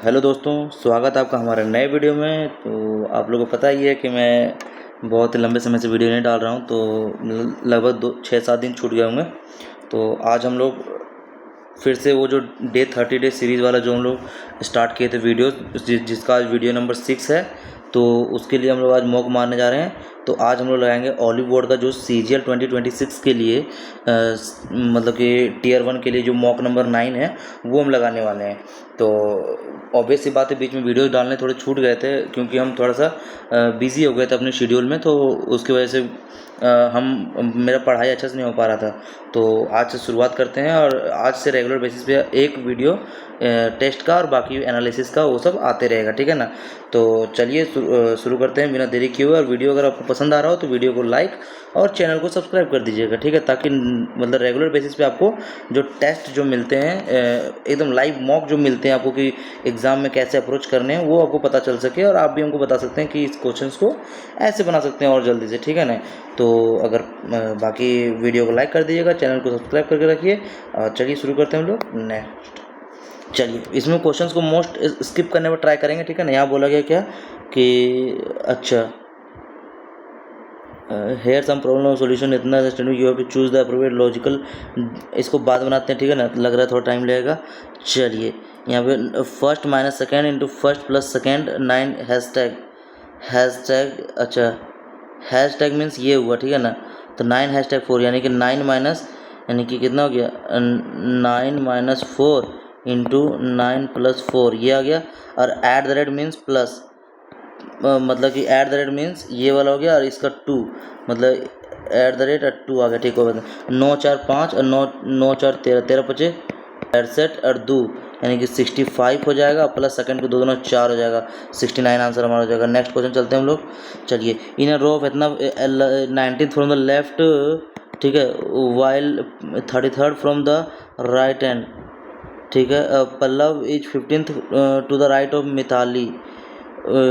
Hello दोस्तों, स्वागत है आपका हमारे नए वीडियो में। तो आप लोगों को पता ही है कि मैं बहुत लंबे समय से वीडियो नहीं डाल रहा हूं, तो लगभग 6-7 दिन छूट गए होंगे। तो आज हम लोग फिर से वो जो डे 30 डे सीरीज़ वाला जो हम लोग स्टार्ट किए थे वीडियो, जिसका आज वीडियो नंबर 6 है, तो उसके लिए हम लोग आज मॉक मारने जा रहे हैं। तो आज हम लोग लगाएंगे ऑलिव बोर्ड का जो CGL 2026 के लिए मतलब कि टियर 1 के लिए जो मॉक नंबर 9 है वो हम लगाने वाले हैं। तो ऑब्वियस सी बात है, बीच में वीडियोस डालने थोड़े छूट गए थे क्योंकि हम थोड़ा सा बिज़ी हो गए थे अपने शेड्यूल में, तो उसकी वजह से हम मेरा पढ़ाई अच्छे से नहीं हो पा रहा था। तो आज से शुरुआत करते हैं और आज से रेगुलर बेसिस पे एक वीडियो टेस्ट का और बाकी एनालिसिस का वो सब आते रहेगा, ठीक है ना। तो चलिए शुरू करते हैं बिना देरी किए हुए। और वीडियो अगर आपको पसंद आ रहा हो तो वीडियो को लाइक और चैनल को सब्सक्राइब कर दीजिएगा, ठीक है, ताकि मतलब रेगुलर बेसिस पे आपको जो टेस्ट जो मिलते हैं एकदम लाइव मॉक जो मिलते हैं आपको कि एग्ज़ाम में कैसे अप्रोच करने हैं, वो आपको पता चल सके और आप भी हमको बता सकते हैं कि इस क्वेश्चंस को ऐसे बना सकते हैं और जल्दी से, ठीक है ना। तो अगर बाकी वीडियो को लाइक कर दीजिएगा, चैनल को सब्सक्राइब करके रखिए। और चलिए शुरू करते हैं हम लोग नेक्स्ट। चलिए, इसमें क्वेश्चंस को मोस्ट स्किप करने पर ट्राई करेंगे, ठीक है ना। यहाँ बोला गया क्या कि अच्छा, हेयर सम प्रॉब्लम सॉल्यूशन इतना you have to choose the appropriate logical. इसको बाद बनाते हैं, ठीक है ना, लग रहा है थोड़ा टाइम लगेगा। चलिए, यहाँ पे first minus second into first plus second 9 hashtag अच्छा, हैशटैग मीन्स ये हुआ, ठीक है ना। तो 9 #4 यानी कि 9 माइनस यानी कि कितना हो गया 9 - 4 इंटू 9 + 4 ये आ गया। और at the rate means plus, मतलब कि एट द रेट मीन्स ये वाला हो गया और इसका 2 मतलब एट द रेट 2 आ गया, ठीक हो गया। 9 4 5 और 9 4 13 13 पचे 68 और 2 यानी कि 65 हो जाएगा, प्लस सेकंड को 2 2 4 हो जाएगा, 69 आंसर हमारा हो जाएगा। नेक्स्ट क्वेश्चन चलते हैं हम लोग। चलिए, इन अ रो ऑफ इतना 19th फ्रॉम द लेफ्ट, ठीक है, while 33rd from the right hand, ठीक है। Pallav is 15th to the right of Mitali.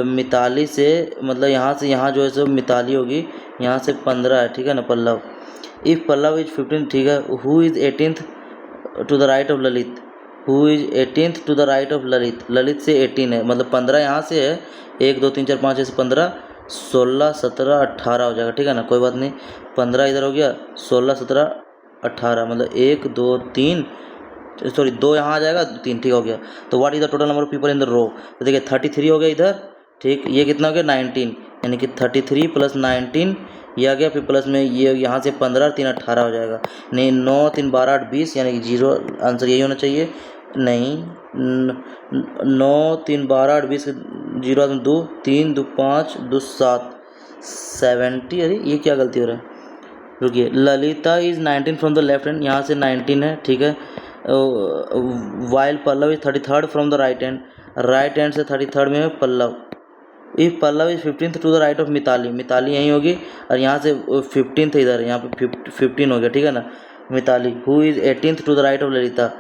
Mitali से मतलब यहाँ से यहाँ जो है सो मिताली होगी, यहाँ से 15 है, ठीक है ना, पल्लव। इफ़ पल्लव इज 15, ठीक है, who is 18th to the right of Lalit. Who is 18th to the right of Lalit. Lalit से 18 है, मतलब 15 यहाँ से है, 1 2 3 4 5 6 से 15 16 17 18 हो जाएगा, ठीक है ना, कोई बात नहीं। 15 इधर हो गया, 16 17 18 मतलब 1 2 3 सॉरी 2 यहाँ आ जाएगा, 3 ठीक हो गया। तो what is the total number of people in the row. तो देखिए 33 हो गया इधर, ठीक, ये कितना हो गया 19 यानी कि 33 + 19 ये आ गया, फिर प्लस में ये यहाँ से 15 और 3 18 हो जाएगा। नहीं, 9 3 12 8 20 यानी कि 0 आंसर यही होना चाहिए। नहीं, 9 3 12 8 20 0 2 3 2 5 2 7 70। अरे ये क्या गलती हो रहा है, रुकिए। Lalita is 19 from the left hand, यहाँ से 19 है, ठीक है। While Pallav is 33rd from the right hand, right hand से 33rd में है Pallav. If Pallav is 15th to the right of Mitali, Mitali यहीं होगी और यहाँ से 15th इधर, यहाँ पे 15 हो गया, ठीक है ना, Mitali. Who is 18th to the right of Lalita.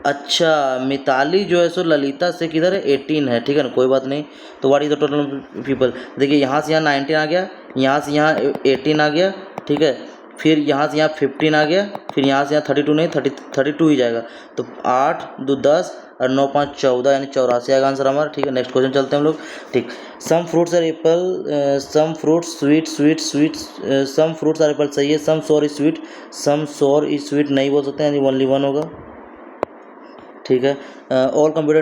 अच्छा, मिताली जो है सो ललिता से किधर है 18 है, ठीक है ना, कोई बात नहीं। तो what is the total people, देखिए यहाँ से यहाँ 19 आ गया, यहाँ से यहाँ 18 आ गया, ठीक है, फिर यहाँ से यहाँ 15 आ गया, फिर यहाँ से यहाँ 32 नहीं 32 ही जाएगा। तो 8 2 10 और 9 5 14 यानी 84 आएगा आंसर हमारा, ठीक है। नेक्स्ट क्वेश्चन चलते हैं हम लोग, ठीक। Some fruits are apple, some fruits sweet sweet sweet, some fruits are apple सही है, सम सोर इज स्वीट, सम सोर इज स्वीट नहीं बोल सकते हैं, ओनली वन होगा, ठीक है। All computer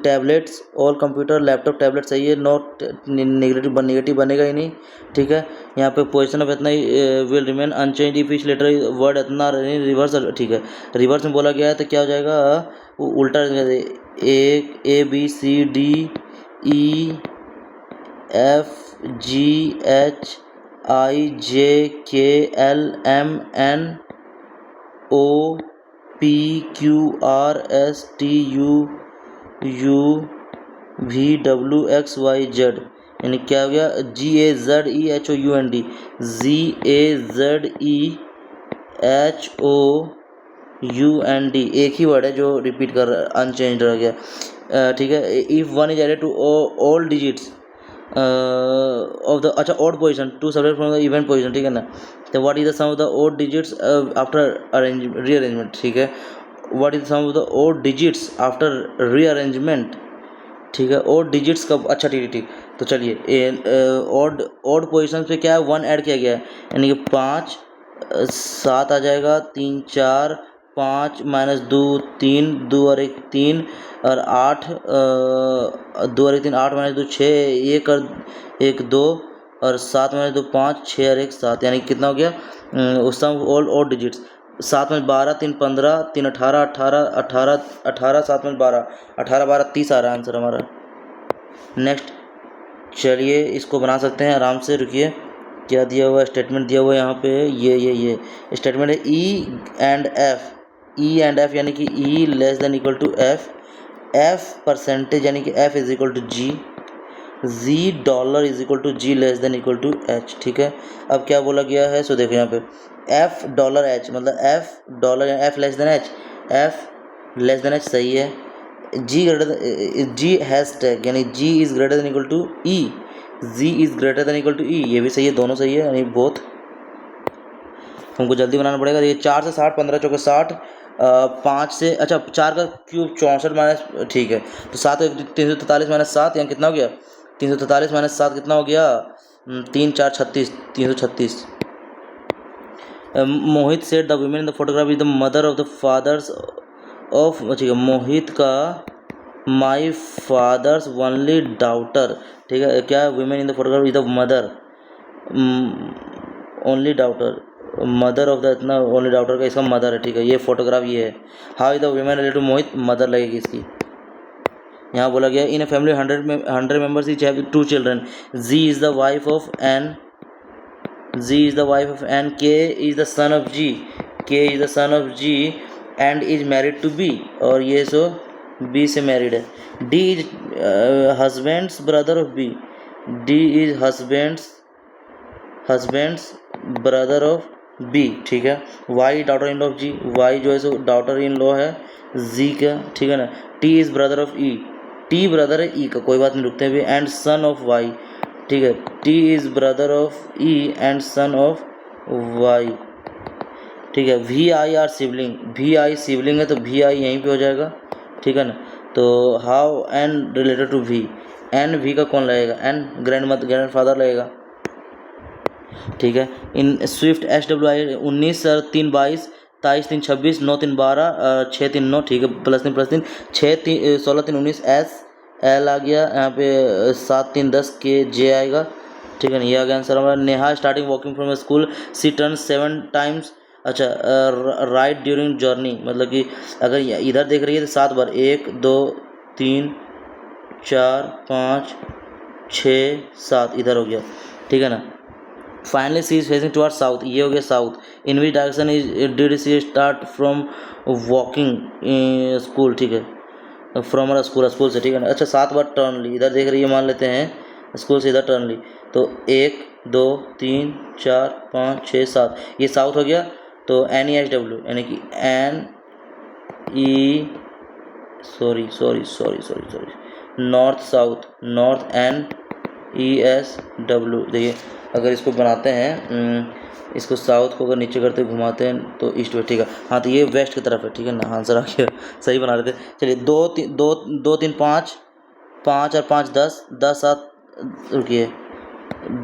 tablets, all computer laptop tablet सही है, नॉट नेगेटिव बनेगा ही नहीं, ठीक है। यहाँ पे पोजिशन ऑफ इतना will remain unchange if each letter word इतना रिवर्स, ठीक है। रिवर्स में बोला गया है तो क्या हो जाएगा, उल्टा एक ABCDEFGHIJKLMNO PQRSTUVWXYZ यानी क्या हो गया, GAZEHOUND, GAZEHOUND एक ही वर्ड है जो रिपीट कर रहा है, अनचेंज रह गया, ठीक है। If 1 is added to all digits of the, अच्छा, odd position to separate from the even position, ठीक है ना। तो what is the sum of the odd digits after rearrangement, ठीक है। What is the sum of the odd digits after rearrangement, ठीक है। और डिजिट्स का अच्छा ठीक ठीक, तो चलिए ऑड पोजिशन पे क्या है, 1 ऐड किया गया है, यानी कि 5 7 आ जाएगा, 3 4 5 माइनस 2 3, 2 और 1 3, और 8 2 और 1 3, 8 माइनस 2 6, 1 और 1 2, और 7 माइनस 2 5, 6 और 1 7, यानी कि कितना हो गया, उस सम ऑल डिजिट्स। 7 में 12 3 15 3 18 18 18 18 7 में 12 18 12 30 आ रहा है आंसर हमारा। नेक्स्ट चलिए इसको बना सकते हैं आराम से, रुकिए क्या दिया हुआ है, स्टेटमेंट दिया हुआ है यहाँ पे, ये स्टेटमेंट है ई एंड एफ यानी कि E less than equal to F percentage यानी कि F is equal to G dollar is equal to G less than equal to H. ठीक है, अब क्या बोला गया है, सो देखो यहाँ पे एफ डॉलर एच, मतलब F dollar F less than H, F less than H सही है। जी हैश टैग यानी G is greater than equal to E, G is greater than equal to E, ये भी सही है, दोनों सही है, यानी बोथ। हमको जल्दी बनाना पड़ेगा। ये 4 से 60 15 चौके 60, 5 से अच्छा 4 का क्यूब 64 माइनस, ठीक है, तो 7 343 माइनस 7, यहाँ कितना हो गया, 343 माइनस 7 कितना हो गया, 3 4 36, 336। Mohit said the women in the photograph is the mother of the fathers of, ठीक है, मोहित का माई फादर्स ओनली डाउटर, ठीक है, क्या women in the photograph is the mother only daughter, mother of the, इतना ओनली डाउटर का इसका mother है, ठीक है, ये फोटोग्राफ ये है। How is the women related to Mohit, mother लगेगी इसकी। यहाँ बोला गया in a family 100 members each have 2 children, G is the wife of N, G is the wife of N, K is the son of G, K is the son of G and is married to B, और ये so B से married है। D is husband's brother of B, D is husband's brother of B, ठीक है। Y daughter in law of G, Y जो है सो daughter in law है जी का, ठीक है ना। T is brother of E, T brother है ई का, कोई बात नहीं, रुकते हैं भी, एंड सन ऑफ वाई, ठीक है, T is brother of E and son of Y, ठीक है। V I are sibling, V I sibling है तो वी आई यहीं पे हो जाएगा, ठीक है ना। तो how N related to V, N V का कौन लगेगा, एन ग्रैंड फादर लगेगा, ठीक है। इन स्विफ्ट SWI 19 3 22 23 3 26 9 3 12 6 3 9, ठीक है, +3 6 3 16 3 19 S L आ गया यहाँ पे, 7 3 10 के J आएगा, ठीक है ना। ये आ गया आंसर हमारा। Neha starting walking from school she turn 7 times, अच्छा राइट ड्यूरिंग जर्नी, मतलब कि अगर इधर देख रही है तो 7 बार, 1 2 3 4 5 6 7 इधर हो गया, ठीक है ना। Finally she is facing toward south, ये हो गया south. In which direction is did she start from walking school, ठीक है, फ्रॉम अर स्कूल से, ठीक है ना। अच्छा 7 बार टर्न ली, इधर देख रही है, मान लेते हैं स्कूल से इधर टर्न ली, तो 1 2 3 4 5 6 7, ये साउथ हो गया। तो NESW यानी कि नॉर्थ साउथ, नॉर्थ NESW। देखिए अगर इसको बनाते हैं, इसको साउथ को अगर नीचे करते घुमाते हैं तो ईस्ट वेस्ट, ठीक है, हाँ तो ये वेस्ट की तरफ है, ठीक है ना, आंसर आ गया, सही बना रहे थे। चलिए 2 3 5 5 और 5 10 10 7, रुकिए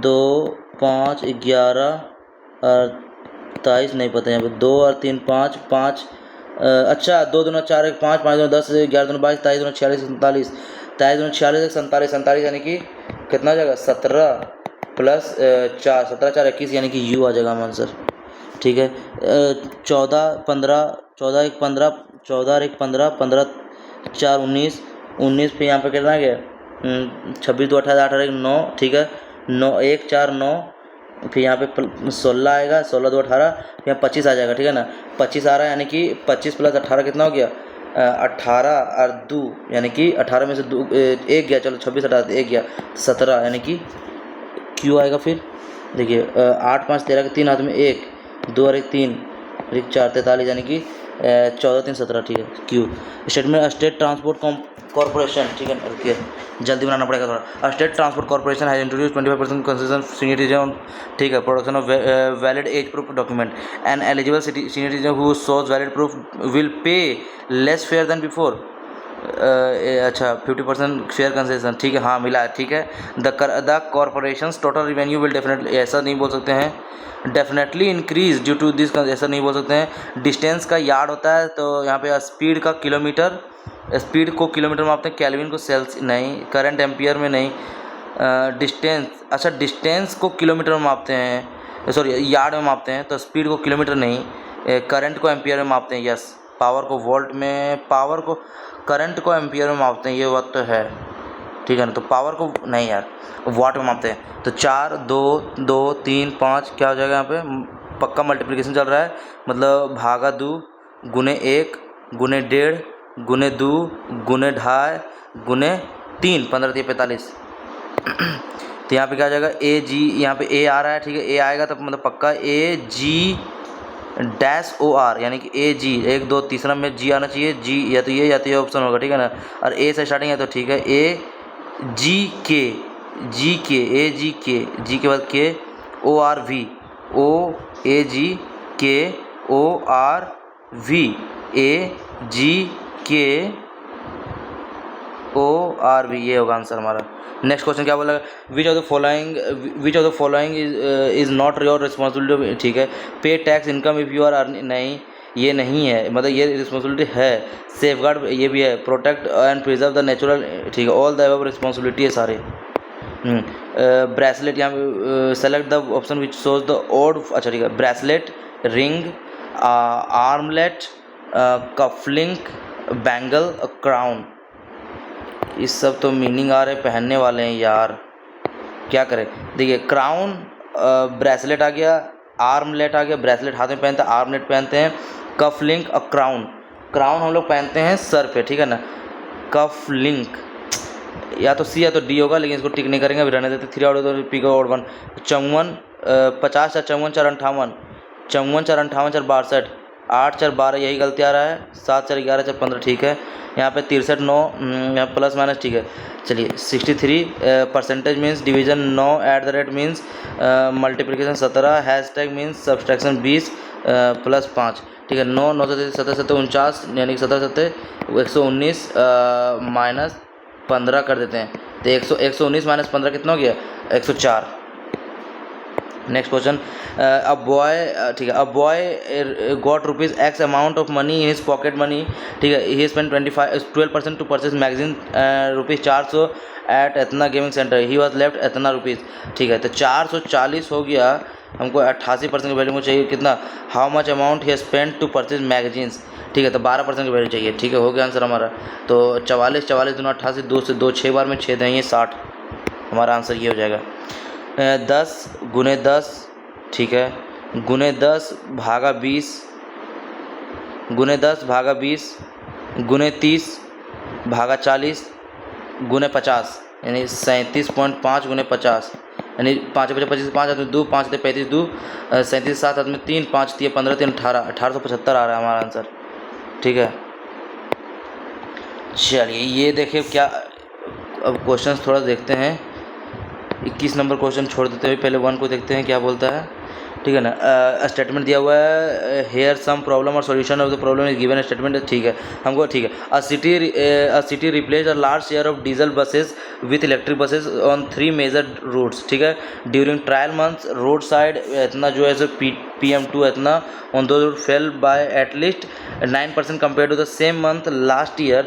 2 5 11 और 23 नहीं पता यहाँ पे, 2 और 3 5 5, अच्छा 2 दूना 4 1 5 5 दूना 10 11 दूना 22 23 दूना 46 47, 23 दूना 46 47 यानी कि कितना हो जाएगा, 17 प्लस 4 17 4 21, यानी कि यू आ जाएगा आंसर, ठीक है। 14 15 14 1 15 14 1 15 15 4 19 19, फिर यहाँ पे कितना गया 26 2 18 18 1 9, ठीक है, 9 1 4 9, फिर यहाँ पे 16 आएगा, 16 2 18, फिर यहाँ 25 आ जाएगा, ठीक है ना। 25 आ रहा है यानी कि 25 प्लस 18 कितना हो गया, 18 और 2 यानी कि 18 में से 2 1 गया, चलो 26 हटा 1 गया 17, यानी कि क्यू आएगा। फिर देखिए 8 5 13 के 3 हाथ में 1 2 और 1 3 1 4 43, यानी कि 14 3 17, ठीक है, Q. Statement state transport corporation, ठीक है, रुकिए जल्दी बनाना पड़ेगा थोड़ा। State transport corporation has introduce 25% concession senior citizen, ठीक है, production of valid age proof document, an eligible senior citizen who shows valid proof will pay less fare than before, अच्छा 50% शेयर कंसेशन, ठीक है, हाँ मिला है, ठीक है। The corporation's total revenue will definitely, ऐसा नहीं बोल सकते हैं। Definitely increase due to this, ऐसा नहीं बोल सकते हैं। डिस्टेंस का यार्ड होता है, तो यहाँ पे स्पीड का किलोमीटर, स्पीड को किलोमीटर में मापते हैं, केल्विन को सेल्स नहीं, करंट एम्पियर में नहीं। डिस्टेंस, अच्छा डिस्टेंस को किलोमीटर में मापते हैं, सॉरी यार्ड में मापते हैं, तो स्पीड को किलोमीटर नहीं, करंट को एम्पियर में मापते हैं, यस। पावर को वोल्ट में, पावर को, करंट को एम्पियर में मापते हैं, ये बात तो है, ठीक है ना। तो पावर को नहीं यार, वाट में मापते हैं। तो 4 2 2 3 5 क्या हो जाएगा यहाँ पे, पक्का मल्टीप्लिकेशन चल रहा है, मतलब भागा 2 गुने 1 गुने 1.5 गुने 2 गुने 2.5 गुने 3, 15 3 45। तो यहाँ पे क्या आ जाएगा, ए जी, यहाँ पे ए आ रहा है, ठीक है, ए आएगा तो मतलब पक्का ए जी डैश ओ आर, यानी कि ए जी, 1 2 तीसरा में जी आना चाहिए, जी या तो ये ऑप्शन होगा, ठीक है ना। और ए से स्टार्टिंग है तो ठीक है, ए जी के, ए जी के बाद के ओ आर वी, ओ ए जी के ओ आर वी, ए जी के ओ आर वी, ये होगा आंसर हमारा। नेक्स्ट क्वेश्चन क्या बोला, which of the following is not your responsibility, ठीक है। Pay tax income if you are earning, नहीं ये नहीं है, मतलब ये रिस्पॉन्सिबिलिटी है। सेफ गार्ड ये भी है, protect and preserve the natural, ठीक है, ऑल द अबव रिस्पॉन्सिबिलिटी है सारे। ब्रेसलेट, यहाँ select the option which shows the odd, अच्छा ठीक है, bracelet, ring, armlet, cufflink, bangle, crown, इस सब तो मीनिंग आ रहे पहनने वाले हैं यार, क्या करें। देखिए क्राउन, ब्रेसलेट आ गया, आर्मलेट आ गया, ब्रेसलेट हाथ में पहनते हैं, आर्मलेट पहनते हैं, कफ लिंक और क्राउन, क्राउन हम लोग पहनते हैं सर पे, ठीक है ना। कफ लिंक या तो सी या तो डी होगा, लेकिन इसको टिक नहीं करेंगे, अभी रहने देते। 3 आउट ऑफ पी का और 1। 54 50 54 4 58, 54 4 58 4 62, 8 4 12, यही गलती आ रहा है। 7 4 11 4 15, ठीक है। यहाँ पे 63 9, यहाँ प्लस माइनस, ठीक है। चलिए 63 percentage means division 9, at the rate means multiplication 17, hashtag means subtraction 20 plus 5, ठीक है। 9 9 7 7 7 49, यानी कि 17 7 119 माइनस 15 कर देते हैं, तो 119 माइनस 15 कितना हो गया, 104। नेक्स्ट क्वेश्चन, अ बॉय, ठीक है, a boy got rupees X amount of money in his pocket money, ठीक है, he spend 12% to purchase magazine rupees 400 at इतना gaming centre, he was left इतना रुपीज़, ठीक है। तो 440 हो गया, हमको 88% की वैल्यू चाहिए कितना, how much amount he spend to purchase magazines, ठीक है, तो 12% की वैल्यू चाहिए, ठीक है, हो गया आंसर हमारा। तो 44 44 दूना 88, 2 से 2 6 बार में 6 देंगे 60, हमारा आंसर ये हो जाएगा। 10 गुने 10, ठीक है, गुने 10 भागा 20, गुने 10 भागा 20 गुने 30 भागा 40 गुने 50, यानी 37.5 गुने 50, यानी 5 बजे 25 5 हाथ में 2 5 थे 35 2 37 7 हाथ में 3 5 3 15 3 18 1875 आ रहा है हमारा आंसर, ठीक है। चलिए ये देखिए क्या, अब क्वेश्चंस थोड़ा देखते हैं। 21 नंबर क्वेश्चन छोड़ देते हुए पहले 1 को देखते हैं क्या बोलता है, ठीक है ना। स्टेटमेंट दिया हुआ है, हेयर सम प्रॉब्लम और solution of the problem is given statement, ठीक है हमको, ठीक है। A city replace a large share of diesel buses with electric buses on 3 major routes, ठीक है। During trial months road side इतना जो है सो PM2 इतना ऑन दो route fail by at least 9% compared to the same month last year,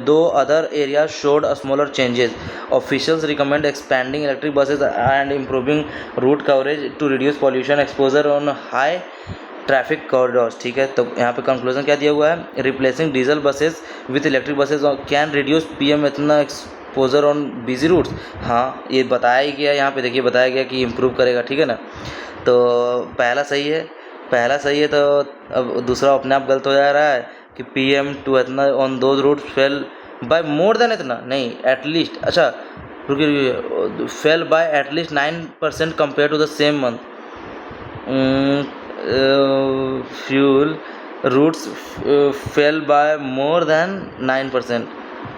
though other areas showed a smaller changes. Officials recommend expanding electric buses and improving route coverage to reduce pollution exposure on high traffic corridors, ठीक है। तो यहाँ पे conclusion क्या दिया हुआ है, replacing diesel buses with electric buses can reduce PM इतना एक्सपोजर ऑन बिजी रूट्स, हाँ ये बताया ही गया, यहाँ पे देखिए बताया गया कि इम्प्रूव करेगा, ठीक है ना। तो पहला सही है, पहला सही है, तो अब दूसरा अपने आप गलत हो जा रहा है कि PM2 इतना on those routes fail by more than इतना नहीं, एटलीस्ट, अच्छा रुकिए, fail by at least 9% compare to the same month, fuel routes fail by more than 9%,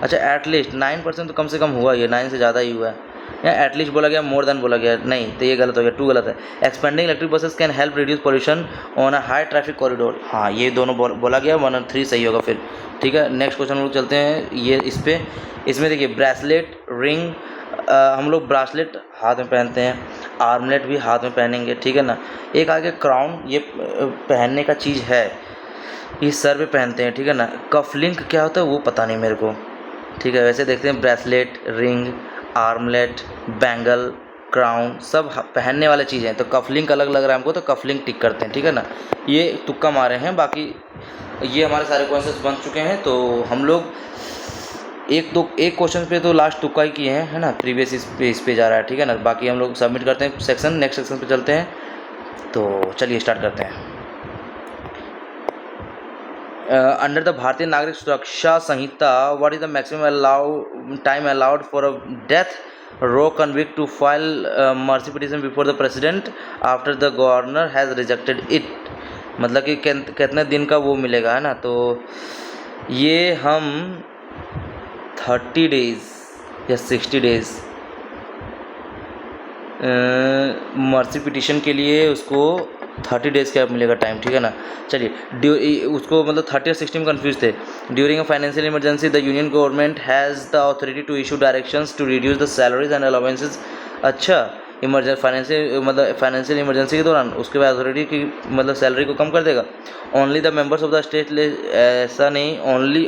अच्छा एटलीस्ट 9% तो कम से कम हुआ, ये 9 से ज़्यादा ही हुआ है, या एटलीस्ट बोला गया, मोर देन बोला गया, नहीं तो ये गलत हो गया, 2 गलत है। Expanding electric buses can help reduce pollution on a high traffic corridor, हाँ ये दोनों बोला गया, 1 और 3 सही होगा फिर, ठीक है। नेक्स्ट क्वेश्चन हम लोग चलते हैं ये इसमें देखिए ब्रेसलेट, रिंग, हम लोग ब्रासलेट हाथ में पहनते हैं, आर्मलेट भी हाथ में पहनेंगे, ठीक है ना। एक आगे क्राउन, ये पहनने का चीज़ है, ये सर पे पहनते हैं, ठीक है ना। कफ लिंक क्या होता है वो पता नहीं मेरे को, ठीक है। वैसे देखते हैं ब्रेसलेट, रिंग, आर्मलेट, बैंगल, क्राउन सब पहनने वाले चीज़ें हैं, तो कफ लिंक अलग लग रहा है हमको, तो कफ लिंक टिक करते हैं, ठीक है ना। ये तुक्का मारे हैं, बाकी ये हमारे सारे क्वेश्चंस बन चुके हैं। तो हम लोग एक क्वेश्चन पे तो लास्ट तुक्का ही किए हैं, है ना, प्रीवियस इस पे जा रहा है, ठीक है ना। बाकी हम लोग सबमिट करते हैं सेक्शन, नेक्स्ट सेक्शन पे चलते हैं। तो चलिए स्टार्ट करते हैं। Under the Bharatiya Nagarik Suraksha Sanhita what is the maximum time allowed for a death row convict to file mercy petition before the president after the governor has rejected it, मतलब कि कितने दिन का वो मिलेगा, है ना। तो ये हम 30 डेज़ या 60 डेज़ मर्सी पिटिशन के लिए उसको 30 डेज़ का मिलेगा टाइम, ठीक है ना। चलिए उसको मतलब 30 और 60 में कन्फ्यूज थे। During a financial emergency the union government has the authority to issue directions to reduce the salaries and allowances, अच्छा फाइनेंशियल इमरजेंसी के दौरान उसके बाद अथॉरिटी की मतलब सैलरी को कम कर देगा। Only the members of the state, ऐसा नहीं,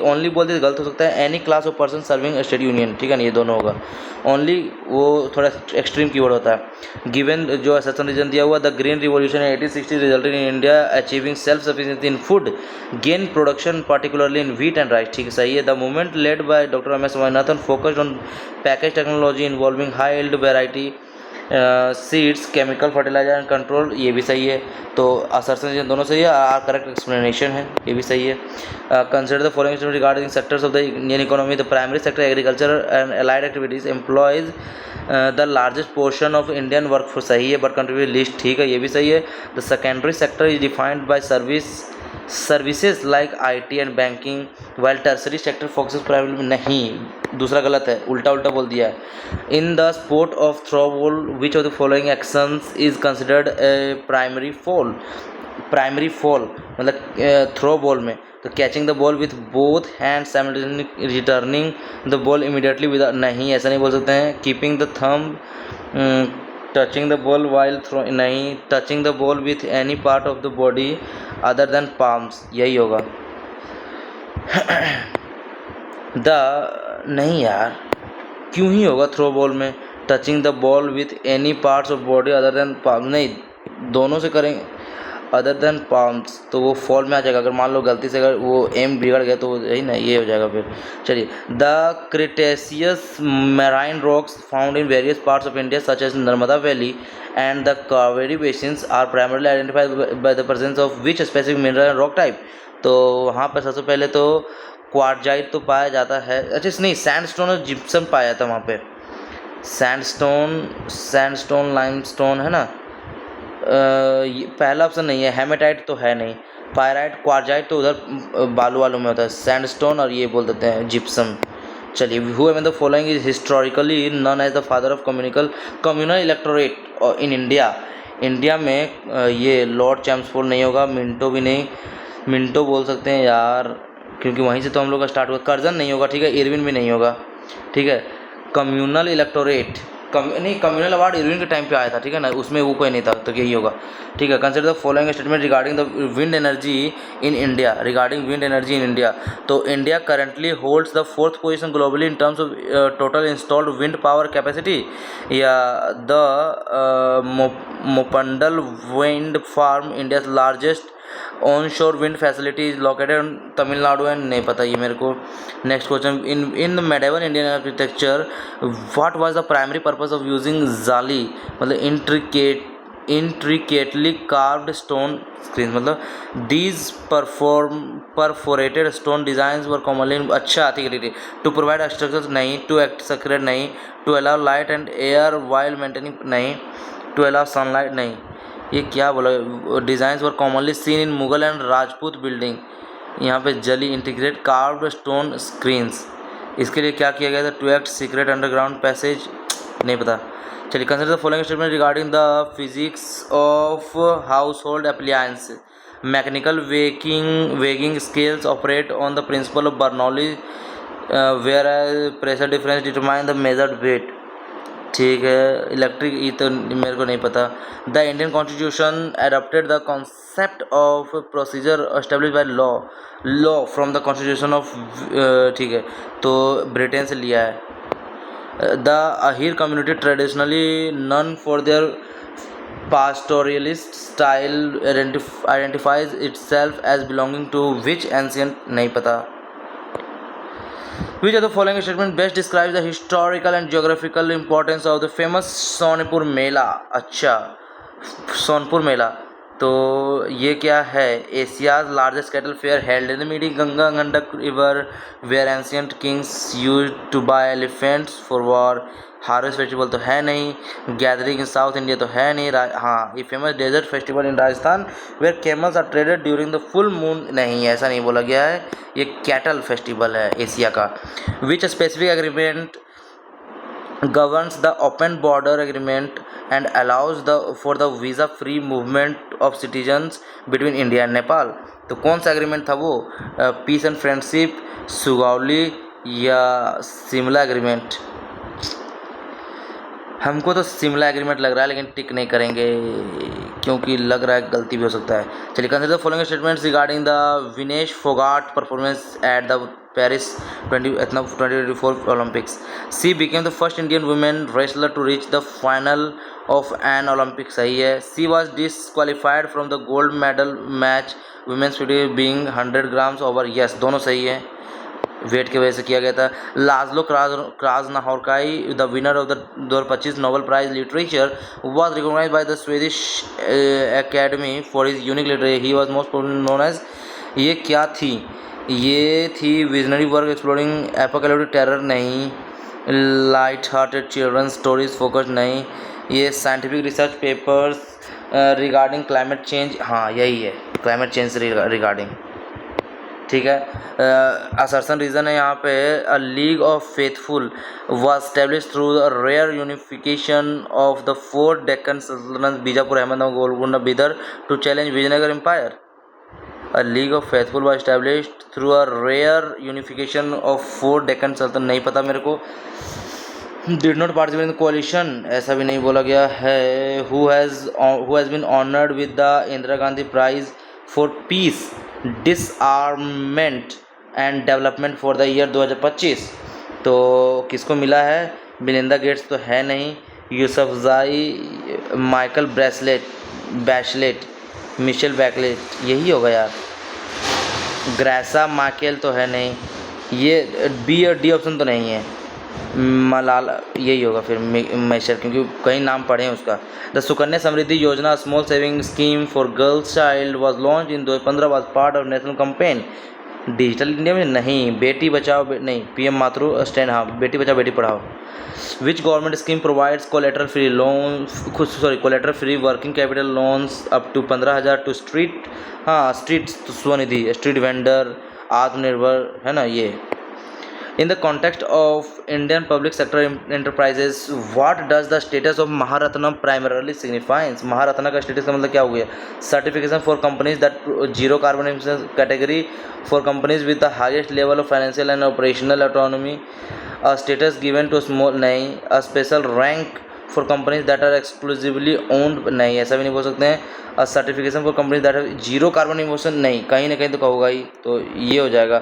ओनली बोल दे गलत हो सकता है, any class of person serving state union, ठीक है ना, ये दोनों होगा। ओनली वो थोड़ा एक्सट्रीम कीवर्ड होता है। गिवन जो असर्शन रीजन दिया हुआ, the green revolution in 1860 resulted in India achieving self sufficiency in food grain production particularly in wheat and rice, ठीक है सही है। The movement led by doctor M S Swaminathan focused on package technology involving high yield variety seeds, chemical fertilizer and control, ये भी सही है। तो assertion दोनों सही है, करेक्ट एक्सप्लेनेशन है, ये भी सही है। Consider the following statement regarding sectors of the Indian economy, the primary sector agriculture and allied activities employees the largest portion of Indian work force, सही है, बट कंट्रीब्यूट लिस्ट, ठीक है, ये भी सही है। The secondary sector is defined by services like IT and banking, while tertiary sector focuses primary, नहीं, दूसरा गलत है, उल्टा बोल दिया है। In the sport of throw ball which of the following actions is considered a primary foul मतलब throw ball में, तो catching the ball with both hand simultaneously, returning the ball immediately without, नहीं ऐसा नहीं बोल सकते हैं। Keeping the thumb, touching the ball while throw, नहीं, touching the ball with any part of the body other than palms, यही होगा। नहीं यार, क्यों ही होगा थ्रो बॉल में touching the ball with any parts of body other than palms, नहीं, दोनों से करेंगे अदर देन पाम्स, तो वो फॉल में आ जाएगा। अगर मान लो गलती से अगर वो एम बिगड़ गया तो यही ना, ये हो जाएगा फिर। चलिए, the cretaceous marine rocks found in various parts of India such as Narmada valley and the Kaveri basins are primarily identified by the presence of which specific mineral and rock type, तो वहाँ पर सबसे पहले तो क्वार्टजाइट तो पाया जाता है, अच्छा नहीं, सैंडस्टोन और जिप्सम पाया जाता है वहाँ पे, सैंडस्टोन लाइमस्टोन है ना। पहला ऑप्शन नहीं है, हेमेटाइट तो है नहीं, पायराइट क्वार्टजाइट तो उधर बालू वालों में होता है, सैंडस्टोन और ये बोल देते हैं जिप्सम। चलिए, who among the following is historically known as the father of communal electorate in India में ये लॉर्ड चैम्सफोर्ड नहीं होगा, मिंटो भी नहीं, मिंटो बोल सकते हैं यार, क्योंकि वहीं से तो हम लोग का स्टार्ट हुआ। कर्जन नहीं होगा, ठीक है, इरविन भी नहीं होगा, ठीक है। कम्युनल इलेक्टोरेट नहीं, कम्युनल अवार्ड इरविन के टाइम पे आया था, ठीक है ना, उसमें वो कोई नहीं था, तो यही होगा, ठीक है। Consider the following statement regarding the wind energy in India, तो India currently holds the 4th position globally in terms of total installed wind power capacity, या the Muppandal wind farm India's largest onshore wind facility is located in Tamil Nadu and, नहीं पता ये मेरे को। Next question, in the medieval Indian architecture what was the primary purpose of using jali, मतलब intricately carved stone screen, मतलब these perforated stone designs were commonly, अच्छा ठीक है, टू प्रोवाइड स्ट्रक्चर्स नहीं, टू एक्ट सेक्रेट नहीं, to allow light and air while maintaining नहीं, to allow sunlight नहीं, ये क्या बोला। Designs were commonly seen in Mughal and Rajput building, यहाँ पे जली इंटीग्रेट कार्व्ड स्टोन स्क्रीन्स, इसके लिए क्या किया गया था, to act secret underground passage, नहीं पता। चलिए, consider the following statement regarding the physics of household appliance. Mechanical weighing scales operate on the principle of Bernoulli where pressure difference determine the measured weight. ठीक है, electric ये तो मेरे को नहीं पता। The Indian constitution adopted the concept of procedure establish by law from the constitution of, ठीक है, तो ब्रिटेन से लिया है। The Ahir community traditionally known for their pastoralist style identifies itself as belonging to which ancient, नहीं पता। Which of the following statement best describes the historical and geographical importance of the famous Sonpur मेला? अच्छा, सोनपुर मेला तो ये क्या है? Asia's largest cattle fair held in the midi Ganga Gandak river where ancient kings use to buy elephants for war. Harvest festival तो है नहीं। Gathering इन south India तो है नहीं। हाँ, ये famous desert festival in Rajasthan where camels are traded during the full moon, नहीं ऐसा नहीं बोला गया है। ये कैटल फेस्टिवल है एशिया का। विच specific agreement governs the open border agreement and allows for the visa free movement of citizens between India and Nepal? तो कौन सा एग्रीमेंट था वो? पीस एंड फ्रेंडशिप, सुगौली या शिमला एग्रीमेंट? हमको तो शिमला एग्रीमेंट लग रहा है, लेकिन टिक नहीं करेंगे क्योंकि लग रहा है गलती भी हो सकता है। चलिए, consider the following statements regarding the Vinesh Phogat performance at the Paris 2024 Olympics. She became the first Indian women wrestler to reach the final of an Olympic. सही है। She was disqualified from the gold medal match women's 50 being 100 grams over. Yes, दोनों सही है, wait की वजह से किया गया था। Laszlo Krasznahorkai the winner of the 2025 Nobel Prize literature was recognize by the Swedish Academy for his unique literature. He was most known as, ये क्या थी? ये थी visionary work exploring apocalyptic terror, नहीं। Light hearted children stories focus, नहीं। ये scientific research papers regarding climate change, हाँ यही है, क्लाइमेट चेंज रिगार्डिंग, ठीक है। असर्सन रीज़न है यहाँ पे। A league of faithful was establish through the rare unification of the 4 Deccan सल्तनत Bijapur Ahmednagar Golconda Bidar to challenge Vijayanagara empire. A League of Faithful was established through a rare unification of 4 Deccan Sultan, नहीं पता मेरे को। Did not participate in the coalition, ऐसा भी नहीं बोला गया है। Who has been honored with the Indira Gandhi Prize for Peace, Disarmament and Development for the year 2025? तो किसको मिला है? बिलिंदा गेट्स तो है नहीं। Yousafzai, Michael Bachelet, Michelle Bachelet, यही होगा यार। ग्रेसा माइकेल तो है नहीं। ये बी और डी ऑप्शन तो नहीं है। मलाला, यही होगा फिर मैशर, क्योंकि कई नाम पढ़े हैं उसका। द सुकन्या समृद्धि योजना small saving scheme for girls child was launch in 2015 was part of national campaign digital India में, नहीं। बेटी बचाओ नहीं, पीएम मातृ स्टैंड, हाँ Beti Bachao Beti Padhao. Which government scheme provides collateral free working capital loans up to 15,000 to street, हाँ street Svanidhi, street vendor, आत्मनिर्भर है ना ये। In the context of Indian public sector enterprises, what does the status of Maharatna primarily signifies? Maharatna का status का मतलब क्या हो गया? Certification for companies that zero carbon emission category for companies with the highest level of financial and operational autonomy. A status given to small, नहीं। A special rank for companies that are exclusively owned, नहीं ऐसा भी नहीं बोल सकते हैं। A certification for companies that have zero carbon emission, नहीं, कहीं ना कहीं तो होगा ही, तो ये हो जाएगा।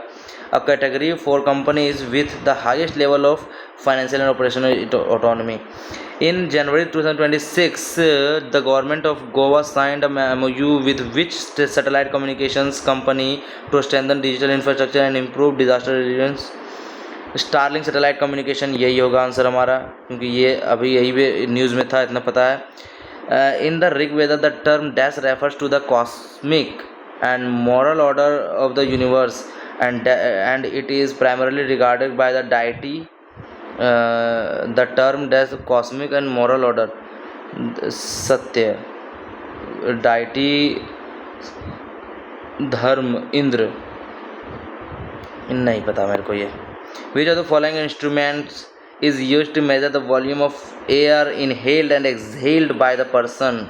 A category for companies with the highest level of financial and operational autonomy. In January 2026, the government of Goa signed a MOU with which satellite communications company to strengthen digital infrastructure and improve disaster resilience? Starlink satellite communication, यही होगा answer हमारा, क्योंकि ये अभी यही भी news में था, इतना पता है। In the Rigveda the term dash refers to the cosmic and moral order of the universe and it is primarily regarded by the deity. The term dash cosmic and moral order, Satya, deity dharma, Indra, नहीं पता मेरे को ये। Which of the following instruments is use to measure the volume of air inhaled and exhaled by the person.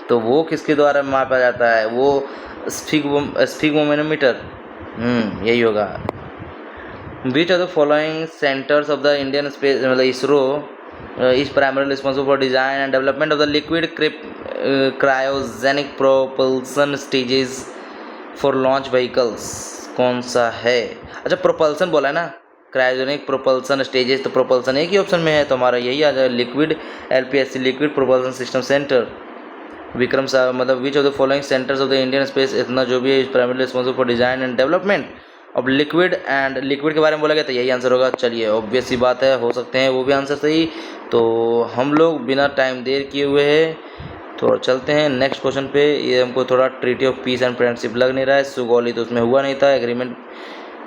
तो वो किसके द्वारा मापा जाता है? वो स्फिग्मोमीटर। यही होगा। Which are the following centres of the Indian space, मतलब ISRO is primarily responsible for design and development of the liquid cryogenic propulsion stages for launch vehicles। कौन सा है? अच्छा, प्रोपल्सन बोला है ना, क्रायोजेनिक प्रोपल्सन स्टेजेस, तो प्रोपल्सन एक ही ऑप्शन में है, तो हमारा यही आ जाए liquid LPSC, liquid propulsion system centre. Vikram साहब, मतलब विच of the following centres of the Indian space, इतना जो भी है, is primarily responsible for design and development. अब लिक्विड एंड लिक्विड के बारे में बोला गया तो यही आंसर होगा। चलिए, ऑब्वियस सी बात है, हो सकते हैं वो भी आंसर सही। तो हम लोग बिना टाइम देर किए हुए हैं तो चलते हैं नेक्स्ट क्वेश्चन पे। ये हमको थोड़ा treaty of peace and friendship लग नहीं रहा है, सुगौली तो उसमें हुआ नहीं था। एग्रीमेंट,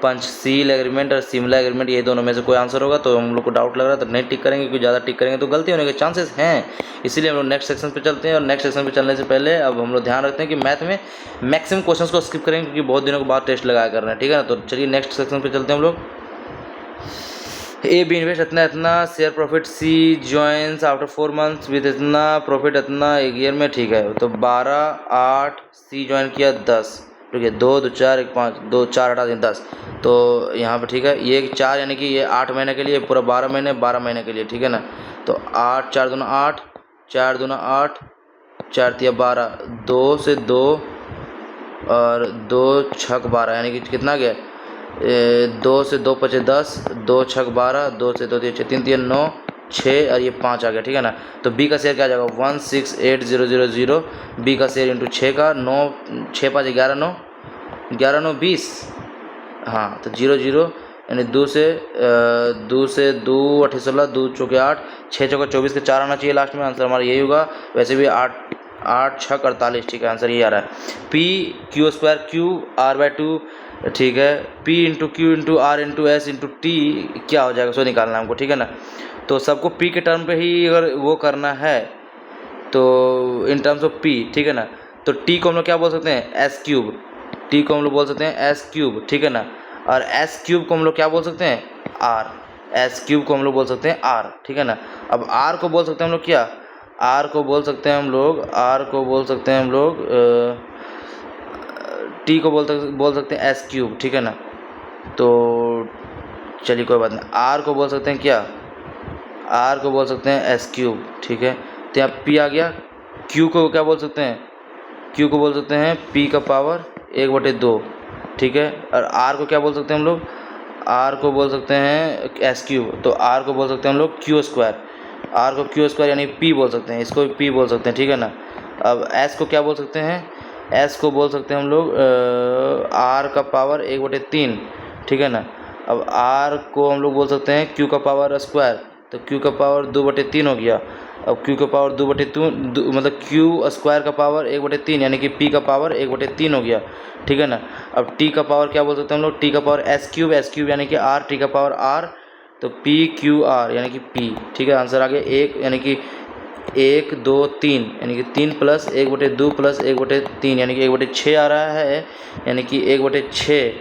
पंचशील एग्रीमेंट और शिमला एग्रीमेंट, ये दोनों में से कोई आंसर होगा, तो हम लोग को डाउट लग रहा है, तो नहीं टिक करेंगे, क्योंकि ज़्यादा टिक करेंगे तो गलती होने के चांसेस हैं। इसीलिए हम लोग नेक्स्ट सेक्शन पे चलते हैं। और नेक्स्ट सेक्शन पे चलने से पहले अब हम लोग ध्यान रखते हैं कि मैथ में मैक्सिमम क्वेश्चंस को स्किप करेंगे, क्योंकि बहुत दिनों के बाद टेस्ट लगाया कर रहे हैं, ठीक है ना। तो चलिए नेक्स्ट सेक्शन पे चलते हैं हम लोग। ए बी इन्वेस्ट इतना इतना, share profit C joins after 4 months with इतना प्रॉफिट इतना एक ईयर में, ठीक है। तो 12, 8, सी ज्वाइन किया 10, ठीक है। 2, 2, 4, 1, 5, 2, 4 हटा दें 10, तो यहाँ पे ठीक है। ये 4 यानी कि ये 8 महीने के लिए, पूरा 12 महीने, 12 महीने के लिए, ठीक है ना। तो 8, 4 दूना 8, 4 दूना 8, 4 तिया 12, 2 से 2 और 2 छक 12, यानी कि कितना गया? 2 से 2 पचे 10, 2 छक 12, 2 से 2 3 3 3 9 6 और ये 5 आ गया, ठीक है ना। तो बी का शेयर क्या आ जाएगा? 168000। बी का शेयर इंटू 6 का 9, 6 5 11 9, 11 9 20, हाँ। तो 0 0 यानी 2 से 2 8 16, 2 चौके 8, 6 चौके 24 के 4 आना चाहिए लास्ट में, आंसर हमारा यही होगा। वैसे भी 8 6 48, ठीक है, आंसर ये आ रहा है। P Q square Q R/2, ठीक है। P into Q into R into S into T क्या हो जाएगा, सो निकालना है हमको, ठीक है ना। तो सबको P के टर्म पे ही अगर वो करना है तो इन टर्म्स ऑफ P, ठीक है ना। तो T को हम लोग क्या बोल सकते हैं? S3। T को हम लोग बोल सकते हैं S3, ठीक है ना। और S3 को हम लोग क्या बोल सकते हैं? R। S3 को हम लोग बोल सकते हैं R, ठीक है ना। अब R को बोल सकते हैं हम लोग क्या? R को बोल सकते हैं हम लोग, R को बोल सकते हैं हम लोग T को बोल सकते हैं S3, ठीक है ना। तो चलिए कोई बात नहीं, R को बोल सकते हैं क्या? R को बोल सकते हैं S3, ठीक है। तो यहाँ P आ गया। Q को क्या बोल सकते हैं? Q को बोल सकते हैं P का पावर 1/2, ठीक है। और R को क्या बोल सकते हैं हम लोग? R को बोल सकते हैं S3, तो R को बोल सकते हैं हम लोग Q स्क्वायर। R को Q स्क्वायर यानी P बोल सकते हैं, इसको भी P बोल सकते हैं, ठीक है ना। अब S को क्या बोल सकते हैं? S को बोल सकते हैं हम लोग R का पावर 1/3, ठीक है ना। अब R को हम लोग बोल सकते हैं Q का पावर स्क्वायर, तो Q का पावर 2/3 हो गया। अब Q का पावर 2/2 मतलब Q स्क्वायर का पावर 1/3 यानी कि P का पावर 1/3 हो गया, ठीक है ना। अब T का पावर क्या बोल सकते हैं हम लोग? T का पावर S3 यानी कि R, T का पावर R, तो PQR यानी कि P, ठीक है। आंसर आ गया 1 यानी कि 1 2 3 यानी कि 3 प्लस 1/2 प्लस 1/3 यानी कि 1/6 आ रहा है, यानी कि 1/6,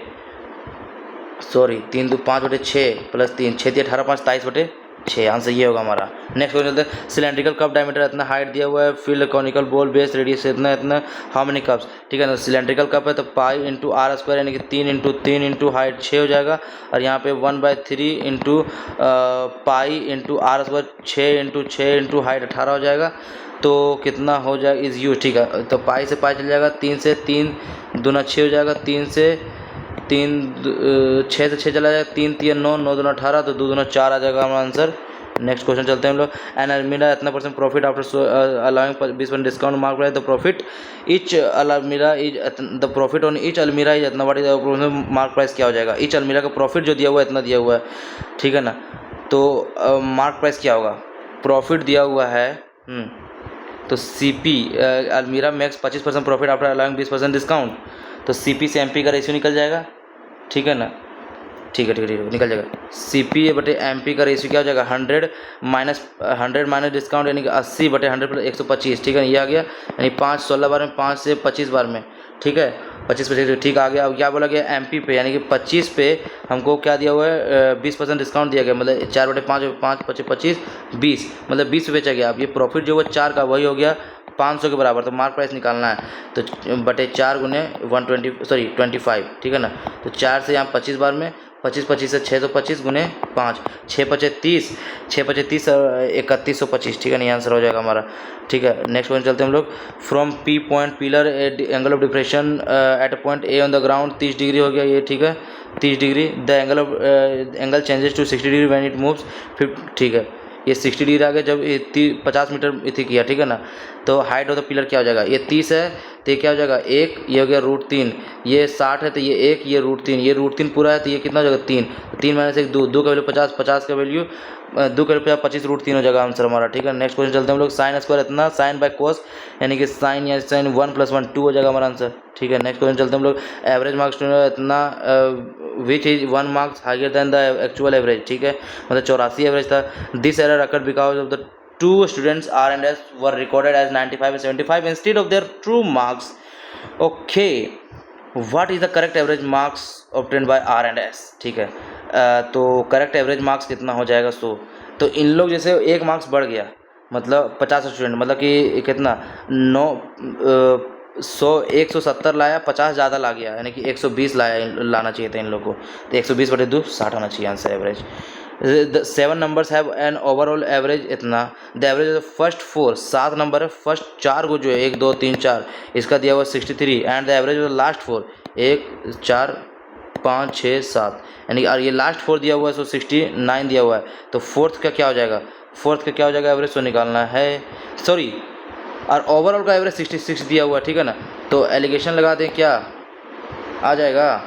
सॉरी 3 2 5/6 प्लस 3 6 3 18 5 23/6, आंसर ये होगा हमारा। नेक्स्ट क्वेश्चन चलते हैं। सिलेंड्रिकल कप डायमीटर इतना, हाइट दिया हुआ है, field conical ball base radius इतना इतना, हाउ मेनी कप्स, ठीक है ना। सिलेंड्रिकल कप है तो पाई इंटू R स्क्वायर यानी कि 3 इंटू 3 इंटू हाइट 6 हो जाएगा, और यहाँ पे 1/3 into pi into R square 6 into 6 into height 18 हो जाएगा। तो कितना हो जाएगा इज़ यूज, ठीक है। तो पाई से पाई चल जाएगा, 3 से 3 दूना 6 हो जाएगा, 3 से 3 6 से 6 चला जाएगा, 3 3 9 9 दूना 18, तो 2 दूना 4 आ जाएगा हमारा आंसर। नेक्स्ट क्वेश्चन चलते हैं हम लोग। एन अलमीरा इतना % profit after allowing 20% discount mark price, the profit each almirah is, the profit on each almirah is इतना, व्हाट इज मार्क प्राइस क्या हो जाएगा? ईच अलमीरा का प्रॉफिट जो दिया हुआ है इतना दिया हुआ है, ठीक है ना। तो मार्क प्राइस क्या होगा? प्रॉफिट दिया हुआ है, तो CP अलमीरा max 25% profit after allowing 20% discount, तो CP से MP का रेशियो निकल जाएगा, ठीक है ना। ठीक है निकल जाएगा। CP/MP का रेशियो क्या हो जाएगा? 100 माइनस डिस्काउंट यानी कि 80/100 प्लस 125, ठीक है। ये आ गया, यानी 5 16 बार में, 5 से 25 बार में, ठीक है, 25% ठीक आ गया। अब क्या बोला गया MP पे, यानी कि 25 पे हमको क्या दिया हुआ है, 20% डिस्काउंट दिया गया, मतलब 4/5, 5 25 25 20, मतलब 20 पे बेचा गया। अब ये प्रॉफिट जो है 4 का वही हो गया 500 के बराबर। तो मार्क प्राइस निकालना है, तो बटे 4 गुने 25, ठीक है ना। तो 4 से यहाँ 25 बार में 25 से 625 गुने 5, 6×5 = 30 और 3125, ठीक है ना, ये आंसर हो जाएगा हमारा। ठीक है, नेक्स्ट क्वेश्चन चलते हैं हम लोग। From P point pillar angle of depression at point A on the ground 30 degree हो गया ये, ठीक है, 30 degree. The angle changes to 60 degree when it moves 50, ठीक है, ये 60 डिग्री आ गया जब 50 मीटर इति किया, ठीक है ना। तो हाइट ऑफ द पिलर क्या हो जाएगा, ये 30 है तो ये क्या हो जाएगा 1, ये हो गया √3, ये 60 है तो ये 1, ये √3, ये √3 पूरा है तो ये कितना हो जाएगा 3, 3 - 1 2, 2 का वैल्यू 50, 50 का वैल्यू 2 का वैल्यू 25 √3 हो जाएगा आंसर हमारा। ठीक है, नेक्स्ट क्वेश्चन चलते हैं हम लोग। साइन स्क्वायर इतना, साइन बाय कोस यानी कि साइन या साइन 1 + 1 2 हो जाएगा हमारा आंसर। ठीक है, नेक्स्ट क्वेश्चन चलते हैं हम लोग। एवरेज मार्क्स इतना which is 1 marks higher than the actual average, ठीक है, मतलब 84 एवरेज था। This error occurred because of the two students R&S were recorded as 95 and 75 instead of their true marks. Okay, what is the correct average marks obtained by R&S? ठीक है, तो correct average marks कितना हो जाएगा 100। तो इन लोग जैसे 1 marks बढ़ गया, मतलब 50 स्टूडेंट, मतलब कि कितना 9 170 लाया, 50 ज़्यादा ला गया, यानी कि 120 लाना चाहिए था इन लोग को। तो 120/2 60 आना चाहिए answer average. The 7 numbers have an overall average इतना, the average of the first 4, 7 number है, फर्स्ट 4 को जो है 1 2 3 4 इसका दिया हुआ 63, and the average of the last 4 1 4 5 6 7, यानी और ये लास्ट 4 दिया हुआ है, सो 69 दिया हुआ है। तो फोर्थ का क्या हो जाएगा, फोर्थ का क्या हो जाएगा एवरेज, तो निकालना है, सॉरी, और ओवरऑल का एवरेज 66 दिया हुआ है, ठीक है ना। तो एलिगेशन लगा दें, क्या आ जाएगा,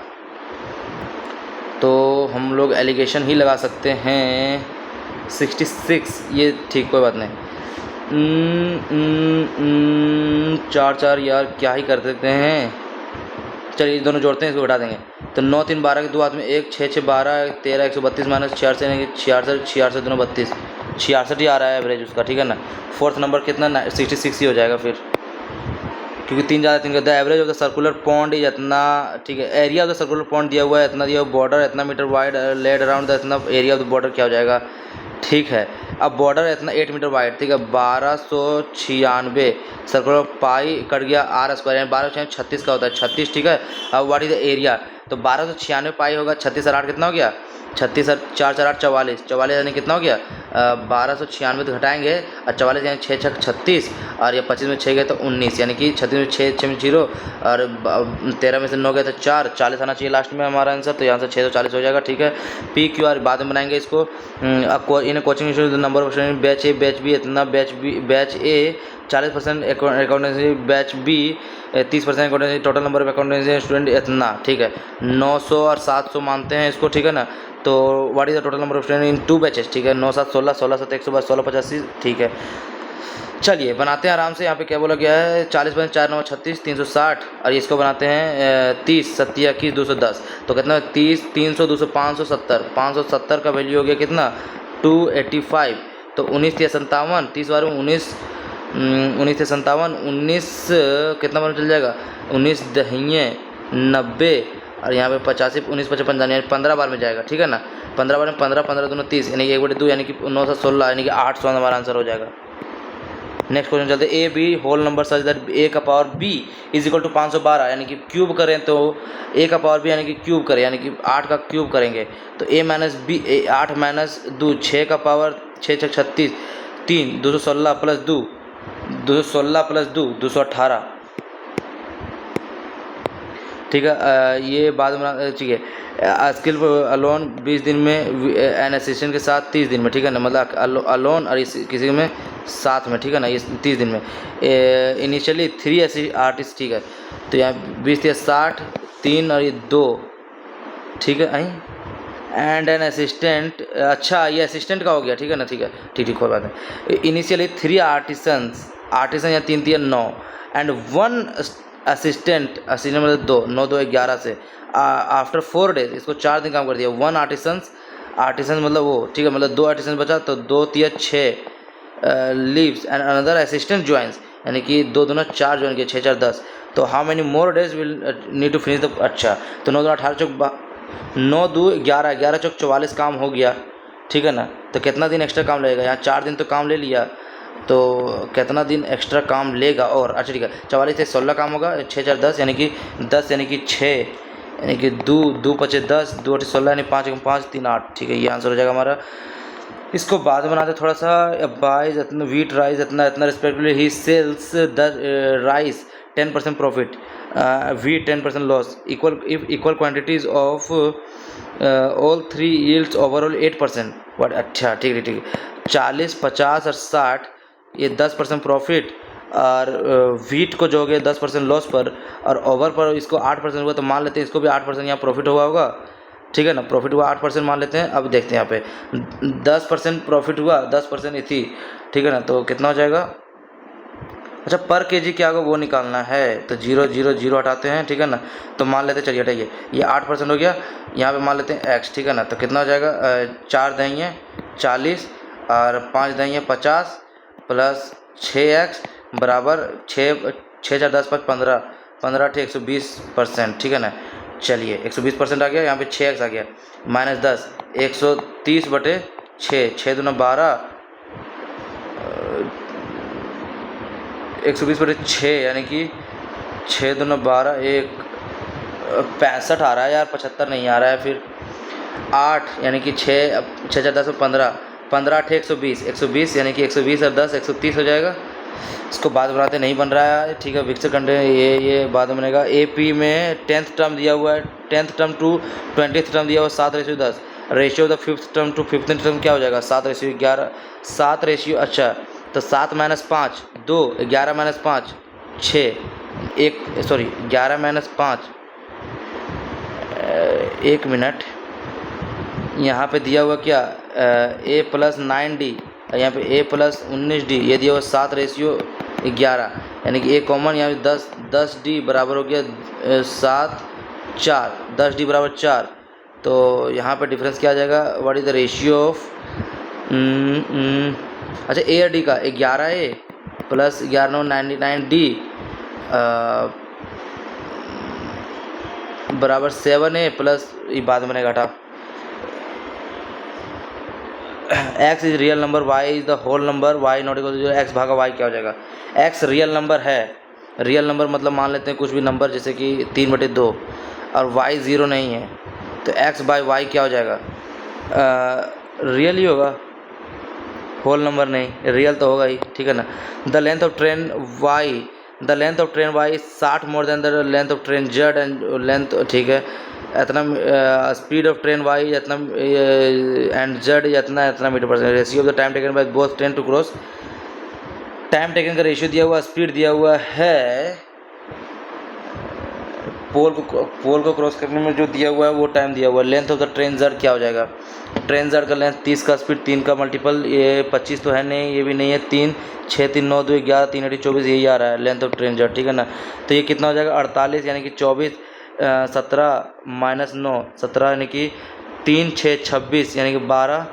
तो हम लोग एलिगेशन ही लगा सकते हैं 66, ये ठीक, कोई बात नहीं। 4 4 यार क्या ही कर देते हैं, चलिए दोनों जोड़ते हैं, इसको घटा देंगे। तो 9 3 12 के 2 हाथ में 1 6 6 12 13 132 - 66 यानी कि 66 66 2 32 66 ही आ रहा है एवरेज उसका, ठीक है ना। फोर्थ नंबर कितना 66 ही हो जाएगा फिर, क्योंकि 3 ज़्यादा 3 का। The average of the circular pond is इतना, ठीक है, area of the circular pond दिया हुआ है इतना, दिया हुआ बॉर्डर इतना metre wide laid around the इतना, एरिया ऑफ द बॉर्डर क्या हो जाएगा, ठीक है। अब बॉर्डर इतना 8 मीटर वाइड, ठीक है, 1296 सर्कुलर पाई कट गया R² यानी 12 36 का होता है 36, ठीक है। अब व्हाट इज द एरिया, तो 1296 पाई होगा, 36 और 8 कितना हो गया, 36 और 4 4 8 44 44 यानी कितना हो गया 1296 तो घटाएंगे, और 44 यानी 6 6 36, और ये 25 में 6 गए तो 19, यानी कि 36 में 6 6 में 0, और 13 में से 9 गए तो 4 40 आना चाहिए लास्ट में हमारा आंसर, तो यहाँ से 640 हो जाएगा। ठीक है, PQR बाद में बनाएंगे इसको। In coaching institute number of student batch A batch B इतना, batch A 40% accountancy, batch B 30% accountancy, total number of accountancy student इतना, ठीक है, 900 और 700 मानते हैं इसको, ठीक है ना। तो what is the total number of student in 2 batches, ठीक है, 9 7 16 16 7 122 16 85, ठीक है। चलिए बनाते हैं आराम से, यहाँ पे क्या बोला गया है 40 × 4 9 36 360, और इसको बनाते हैं 30 7 21 210, तो कितना 30 300 200 570 570 का वैल्यू हो गया कितना 285, तो 19 3 57 30 बार में 19 19 से 57 19 कितना बार में चल जाएगा 19 दहिए 90, और यहाँ पे 85 19 55 यानी 15 बार में जाएगा, ठीक है ना। 15 बार में 15 15 दूना 30 यानी कि 1/2 यानी कि 9 7 16 यानी कि 800 हमारा आंसर हो जाएगा। नेक्स्ट क्वेश्चन चलते हैं। A B whole number such that A का power B is equal to 512, यानी कि क्यूब करें तो A का पावर B यानी कि क्यूब करें, यानी कि 8 का क्यूब करेंगे तो A - B 8 - 2 6 का पावर 6 6 36 3 216 + 2 216 + 2 218, ठीक है। ये बाद में, ठीक है, स्किल अलोन 20 दिन में, एन असिस्टेंट के साथ 30 दिन में, ठीक है ना, मतलब अलोन और किसी में साथ में, ठीक है ना, ये 30 दिन में। इनिशियली 3 आर्टिस्ट, ठीक है, तो यहाँ 20 3 60 3 और ये 2, ठीक है, एंड एन असिस्टेंट, अच्छा ये असिस्टेंट का हो गया, ठीक है ना, ठीक है, ठीक कोई बात नहीं। इनिशियली 3 आर्टिसन या 3 3 9 एंड 1 असिस्टेंट मतलब 2 9 2 11 से आफ्टर 4 डेज, इसको 4 दिन काम कर दिया। 1 आर्टिसन मतलब वो, ठीक है, मतलब 2 आर्टिसन बचा तो 2 3 6 leaves and another assistant joins, यानी कि 2 दूना 4 ज्वाइन किया 6 4 10, तो how many more days will need to finish the, अच्छा तो 9 दूना 18 चौक 9 2 11, 11 चौक 44 काम हो गया, ठीक है ना। तो कितना दिन एक्स्ट्रा काम लगेगा, यहाँ 4 दिन तो काम ले लिया, तो कितना दिन एक्स्ट्रा काम लेगा और, अच्छा ठीक है 44 से 16 काम होगा, 6 4 10 यानी कि 10 यानी कि 6 यानी कि 2 2 5 10 2 8 16 यानी 5 5 3 8, ठीक है ये आंसर हो जाएगा हमारा। इसको बाद में बनाते थोड़ा सा, बाइज इतना वीट राइस इतना इतना respectively he sells the rice 10% profit, wheat 10% loss, equal if equal quantities of all 3 yields overall 8%, but अच्छा ठीक है ठीक है 40 50 और 60 ये 10% प्रॉफिट, और वीट को जो हो गया 10% लॉस पर, और ओवर पर इसको 8% हुआ, तो मान लेते हैं इसको भी 8% यहाँ प्रॉफिट हुआ होगा, ठीक है ना। प्रॉफिट हुआ 8% मान लेते हैं। अब देखते हैं यहाँ पे 10% प्रॉफिट हुआ, 10% इथी, ठीक है ना, तो कितना हो जाएगा, अच्छा पर केजी क्या होगा वो निकालना है, तो 0 0 0 हटाते हैं, ठीक है ना। तो मान लेते हैं, चलिए हटाइए, ये 8% हो गया, यहाँ पे मान लेते हैं x, ठीक है ना। तो कितना हो जाएगा, 4 दही 40 और 5 दही 50 प्लस 6x बराबर 6 6 4 10 5 15 15 ठीक 120%, ठीक है ना। चलिए 120% आ गया, यहाँ पे 6x आ गया, -10 130 बटे 6, 6 दूना 12, 120 बटे 6 यानी कि 6 दूना 12 1 65 आ रहा है यार, 75 नहीं आ रहा है, फिर 8 यानी कि 6 6 4 10 15 15 8 120 120 यानी कि 120 और 10 130 हो जाएगा। इसको बाद बनाते नहीं बन रहा है, ठीक है विक्सर कंडे ये बाद में बनेगा। AP में 10th टर्म दिया हुआ है, 10th term to 20th term दिया हुआ है 7:10, ratio of the 5th term to 15th term क्या हो जाएगा 7:11, 7 रेशियो, अच्छा तो 7 - 5 2, 11 - 5 6, 1 सॉरी 11 - 5 1 मिनट, यहाँ पे दिया हुआ क्या A + 9D, यहाँ पे A + 19D, ये दिया हुआ 7:11 यानी कि A कॉमन, यहाँ पे 10D बराबर हो गया 7 4, 10D बराबर 4, तो यहाँ पे डिफरेंस क्या आ जाएगा, what is the ratio of, अच्छा A और D का 11A प्लस 11 99D बराबर 7A प्लस ये बाद में बनेगा हटा, x is real number, y is the whole number, y not equal to x भागा y क्या हो जाएगा, x रियल नंबर है, रियल नंबर मतलब मान लेते हैं कुछ भी नंबर जैसे कि 3/2 और y 0 नहीं है, तो x/y क्या हो जाएगा, रियल ही होगा, होल नंबर नहीं, रियल तो होगा ही, ठीक है ना। The length of train y, the length of train y 60 more than the length of train z and length, ठीक है इतना स्पीड ऑफ ट्रेन y इतना एंड z इतना इतना मीटर पर second, ratio of the time taken by both train to cross, time taken का ratio दिया हुआ, स्पीड दिया हुआ है, पोल को क्रॉस करने में जो दिया हुआ है वो टाइम दिया हुआ है। Length of the train z क्या हो जाएगा, ट्रेन z का लेंथ 30 का स्पीड 3 का मल्टीपल, ये 25 तो है नहीं, ये भी नहीं है, 3 6 3 9 2 11 3 8 24 यही आ रहा है लेंथ ऑफ ट्रेन z, ठीक है ना। तो ये कितना हो जाएगा 48 यानी कि 24 17 - 9 17 यानी कि 3 6 26 यानी कि 12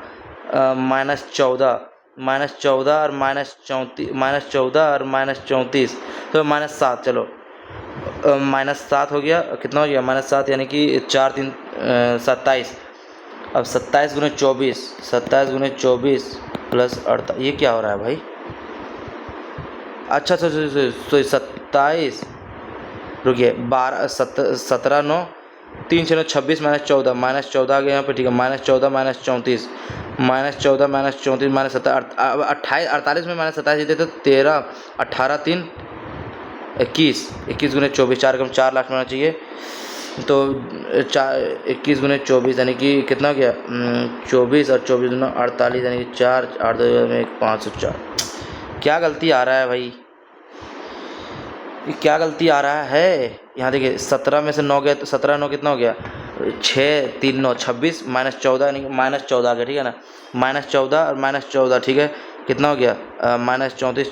-14 -14 और -14 और -34 तो -7, चलो -7 हो गया, कितना हो गया -7 यानी कि 4 3 27, अब 27 × 24 27 × 24 प्लस 48, ये क्या हो रहा है भाई, अच्छा 27 रुकिए 12 17 9 3 6 9 26 -14 -14 आ गया यहाँ पे, ठीक है -14 -34 -14 -34 -17 28 48 में -27 देते तो 13 18 3 21 21 × 24 4 कम 4 लाख में होना चाहिए, तो 21 × 24 यानी कि कितना हो गया 24 और 24 × 48 यानी कि 4 8 2 में 504, क्या गलती आ रहा है भाई, ये क्या गलती आ रहा है, यहाँ देखिए 17 में से 9 गया तो 17 9 कितना हो गया 6 3 9 26 -14 यानी कि -14 आ गया, ठीक है ना, -14 और -14, ठीक है कितना हो गया -34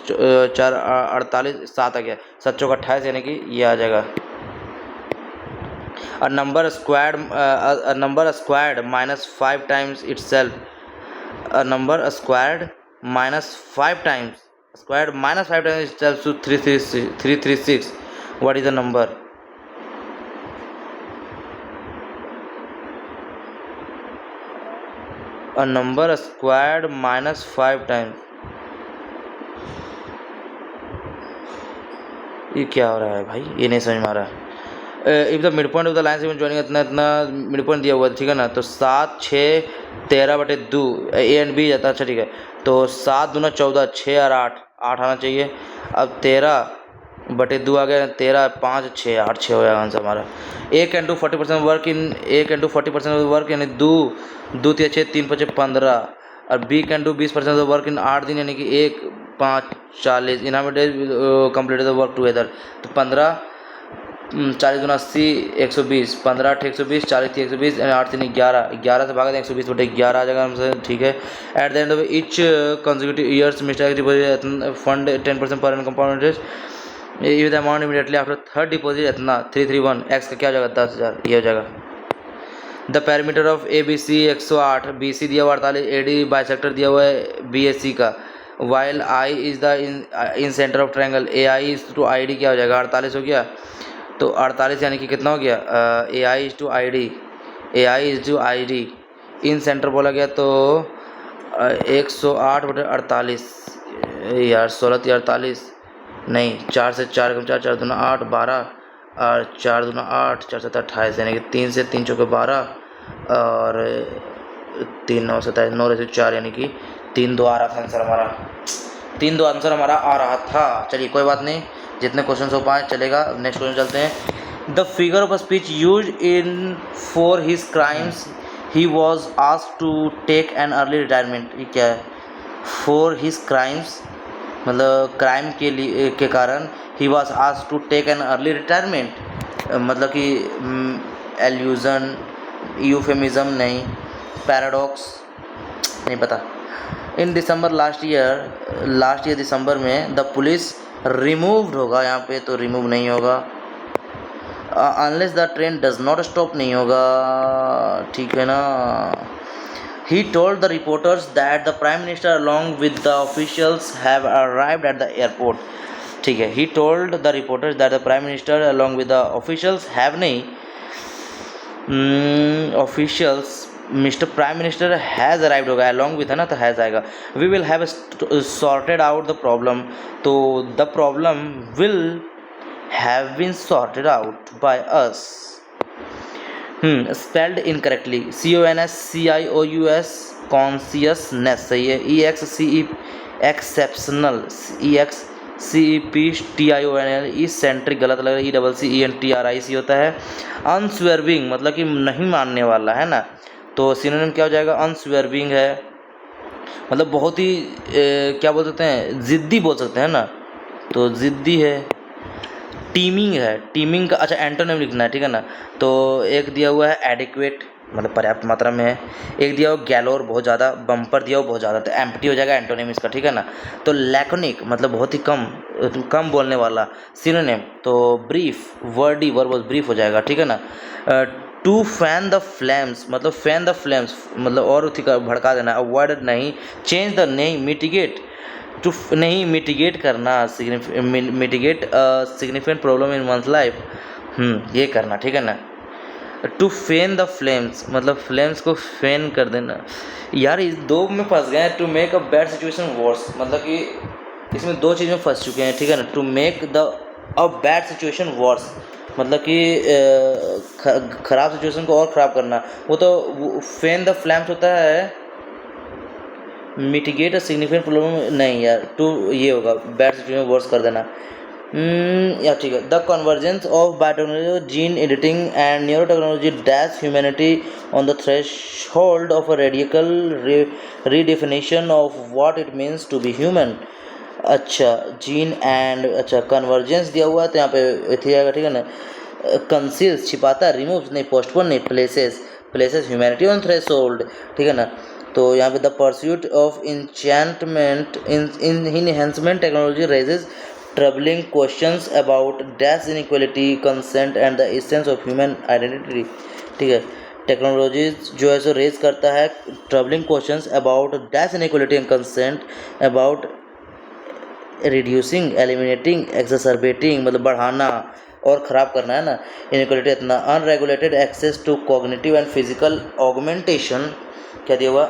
4 48 7 आ गया, 7 चौक 28 यानी कि ये आ जाएगा। A number squared -5 times itself, a number squared -5 times itself to 336 what is the number? A number squared -5 times. ये क्या हो रहा है भाई, ये नहीं समझ में आ रहा है। If the mid point of the line segment joining इतना इतना मिड पॉइंट दिया हुआ है, ठीक है ना। तो 7 6 13/2 ए एंड बी जाता है। अच्छा ठीक है, तो 7 दूना 14, 6 और 8 आना चाहिए। अब 13/2 आ गया, 13 5 6 8 6 हो जाएगा आंसर हमारा। A can do 40% work in A can do 40% work यानी 2 2 3 6 3 5 15। और B can do 20% work in 8 दिन यानी कि 1 5 40 in how days complete the work together. तो 15 40 दूना 80 120, 15 8 120, 40 3 120, 8 3 11, 11 से भागा 120/11 आ जाएगा हमसे, ठीक है। At the end of each consecutive years mister deposit fund 10% per annum compound interest if the amount immediately after third deposit इतना 331 एक्स का क्या हो जाएगा 10,000, ये हो जाएगा। The perimeter of A B C 108, B C दिया हुआ 48, ए डी बाइसेक्टर दिया हुआ है बी एस सी का। While I is the incentre of triangle A I is to I D क्या हो जाएगा 48 हो गया। तो 48 यानी कि कितना हो गया A I is to I D, A I is to I D in centre बोला गया तो 108/48 यार 16 48 नहीं 4 से 4 कम 4 4 दूना 8 12 और 4 दूना 8 4 7 28 यानी कि 3 से 3 चौके 12 और 3 9 27 9 से 4 यानी कि 3 2 आ रहा था आंसर हमारा। 3 2 आंसर हमारा आ रहा था। चलिए कोई बात नहीं, जितने क्वेश्चन हो पाए चलेगा। नेक्स्ट क्वेश्चन चलते हैं। The figure of a speech use in for his crimes he was asked to take an early retirement. ये क्या है? फॉर हिज क्राइम्स मतलब क्राइम के लिए के कारण he was asked to take an early retirement, मतलब कि एल्यूजन यूफेमिज्म नहीं, पैराडॉक्स नहीं पता। इन दिसंबर लास्ट ईयर दिसंबर में द पुलिस रिमूव्ड होगा, यहाँ पे तो रिमूव नहीं होगा। Unless the train does not stop नहीं होगा, ठीक है ना। He told the reporters that the Prime Minister along with the officials have arrived at the airport, ठीक है। He told the reporters that the Prime Minister along with the officials have नहीं officials Mr. Prime Minister has arrived होगा, along with है ना तो has आएगा। We will have sorted out the problem, तो the problem will have been sorted out by us। Spelled incorrectly CONSCIOUS consciousness सही है। EXCE exceptional, EXCEPTIONL ई centric गलत लग रहा है। ECCENTRIC होता है। अनस्वेर्विंग मतलब कि नहीं मानने वाला है ना, तो सिनोनिम क्या हो जाएगा? अनस्वेर्विंग है मतलब बहुत ही क्या बोल सकते हैं, ज़िद्दी बोल सकते हैं ना, तो ज़िद्दी है। टीमिंग है, टीमिंग का अच्छा एंटोनिम लिखना है, ठीक है ना। तो एक दिया हुआ है एडिक्वेट मतलब पर्याप्त मात्रा में है, एक दिया हुआ गैलोर बहुत ज़्यादा, बम्पर दिया हुआ बहुत ज़्यादा, तो एम्प्टी हो जाएगा एंटोनिम इसका, ठीक है ना। तो लैकोनिक मतलब बहुत ही कम बोलने वाला। सिनोनिम तो ब्रीफ, वर्डी वर्ब ब्रीफ हो जाएगा, ठीक है ना। टू फैन द फ्लेम्स मतलब फैन द फ्लेम्स मतलब और भड़का देना। अवॉइड नहीं, चेंज द नहीं, मिटिगेट टू नहीं मिटिगेट करना, mitigate significant problem in one's life, ये करना, ठीक है ना। टू फेन द फ्लेम्स मतलब फ्लेम्स को फेन कर देना। यार इस दो में फंस गए हैं। To make a bad situation worse मतलब कि इसमें दो चीज़ में फंस चुके हैं, ठीक है ना। To make the a bad situation worse मतलब कि ख़राब सिचुएशन को और ख़राब करना, वो तो फेन द फ्लेम्स होता है। मिटिगेट अ सिग्निफिकेंट प्रॉब्लम नहीं यार, टू ये होगा बैड सिचुएशन वर्स कर देना। या ठीक है। The convergence of biotechnology, gene editing and neuro technology dash humanity on the threshold of a radical redefinition of what it means to be human. अच्छा जीन एंड अच्छा convergence दिया हुआ है तो यहाँ पे थी आएगा, ठीक है ना। कंसील्स छिपाता, रिमूव्स नहीं, पोस्टपोन नहीं, प्लेसेस ह्यूमैनिटी ऑन थ्रेशोल्ड, ठीक है ना। तो यहाँ पे the pursuit of enchantment enhancement technology raises troubling questions about dash inequality, consent and the essence of human identity, ठीक है। टेक्नोलॉजी जो है सो रेज करता है troubling questions about dash inequality and consent, about reducing, eliminating, exacerbating मतलब बढ़ाना, और ख़राब करना है ना, इनइक्वालिटी इतना। Unregulated access to cognitive and physical augmentation, क्या दिया हुआ,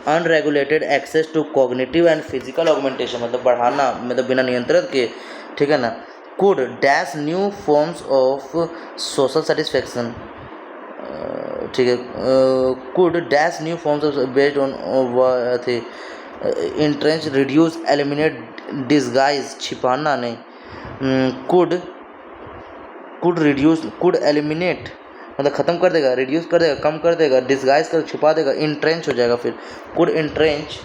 unregulated access to cognitive and physical augmentation, मतलब बढ़ाना, मतलब बिना नियंत्रित के, ठीक है ना। Could dash new forms of social satisfaction, ठीक है, could dash new forms of based on the entrench, reduce, eliminate, disguise, छिपाना नहीं, कुड रिड्यूस, कुड एलिमिनेट मतलब ख़त्म कर देगा, रिड्यूस कर देगा, कम कर देगा, डिसगाइज कर छिपा देगा, इंट्रेंच हो जाएगा, फिर कुड इंट्रेंच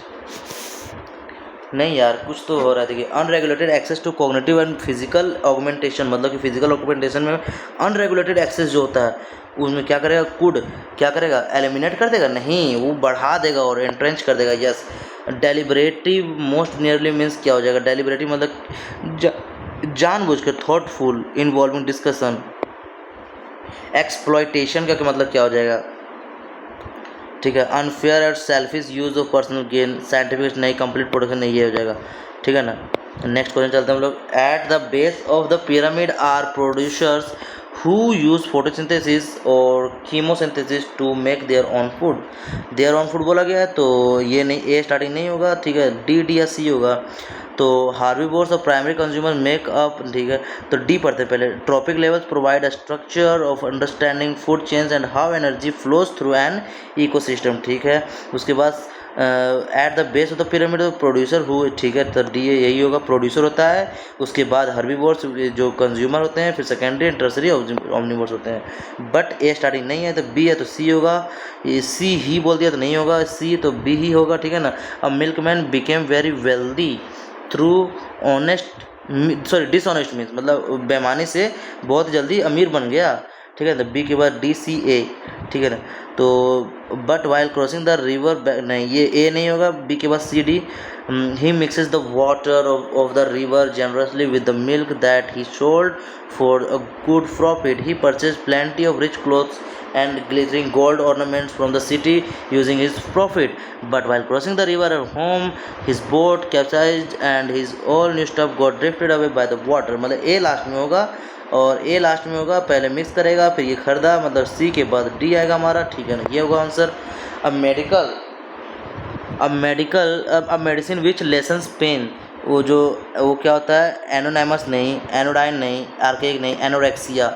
नहीं यार, कुछ तो हो रहा है। देखिए, unregulated access to cognitive and physical augmentation, मतलब कि फिजिकल ऑगमेंटेशन में अनरेगुलेटेड एक्सेस जो होता है उसमें क्या करेगा, कुड क्या करेगा, एलिमिनेट कर देगा, नहीं, वो बढ़ा देगा और एंट्रेंच कर देगा। Yes. Deliberative most nearly means क्या हो जाएगा, डेलिबरेटिव मतलब जानबूझकर, थॉटफुल, इन्वॉल्विंग डिस्कशन। एक्सप्लॉयटेशन का मतलब क्या हो जाएगा, ठीक है, अनफेयर और selfish use of personal gain, scientific नहीं, कंप्लीट प्रोडक्शन नहीं, ये हो जाएगा, ठीक है ना। नेक्स्ट क्वेश्चन चलते हैं हम लोग। At the base of the pyramid are producers who use photosynthesis और chemosynthesis to make their own food. Their own food बोला गया है तो ये नहीं, ए स्टार्टिंग नहीं होगा, ठीक है, डी या सी होगा। तो हार्बीवोर्स और प्राइमरी कंज्यूमर मेक अप, ठीक है, तो डी पढ़ते पहले। Trophic levels provide a structure of understanding food chains and how energy flows through an ecosystem, ठीक है। उसके बाद eight the base of the pyramid producer who, ठीक है, तो डी यही होगा, प्रोड्यूसर होता है। उसके बाद हर्बीवोर्स जो कंज्यूमर होते हैं, फिर सेकेंडरी एंड टर्सरी ऑमनिवोर्स होते हैं। बट ए स्टार्टिंग नहीं है तो बी है, तो सी होगा। ये सी ही बोल दिया तो नहीं होगा, सी तो बी ही होगा, ठीक है ना। A milkman became very wealthy through honest, sorry dishonest means मतलब बेईमानी से बहुत जल्दी अमीर बन गया, ठीक है। तो बी के बाद डी सी ए, ठीक है ना। तो but while crossing the river, नहीं ये ए नहीं होगा, बी के बाद C D. He mixes the water of the river generously with the milk that he sold for a good profit. He purchase plenty of rich clothes and glittering gold ornaments from the city using his profit. But while crossing the river at home, his boat capsized and his all new stuff got drifted away by the water. मतलब ए last में होगा और ए last में होगा, पहले mix करेगा फिर ये खरीदा, मतलब सी के बाद डी आएगा हमारा, ठीक है ना, ये होगा आंसर। अब मेडिसिन विच लेसन्स पेन, वो क्या होता है, एनोनाइमस नहीं, एनोडाइन नहीं, आर्केक नहीं, anorexia.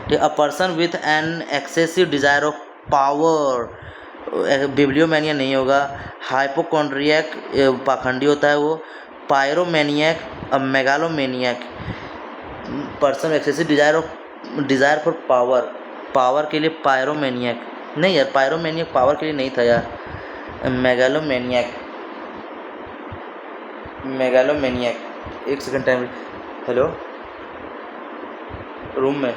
A person with an excessive desire of power, bibliomania नहीं होगा। हाइपोकॉन्ड्रियक पाखंडी होता है वो। Pyromaniac, megalomaniac, person excessive desire for power के लिए पायरोमैनियक नहीं यार, पायरोमैनियक पावर के लिए नहीं था यार, मेगालोमैनियक। एक सेकंड टाइम, हेलो, रूम में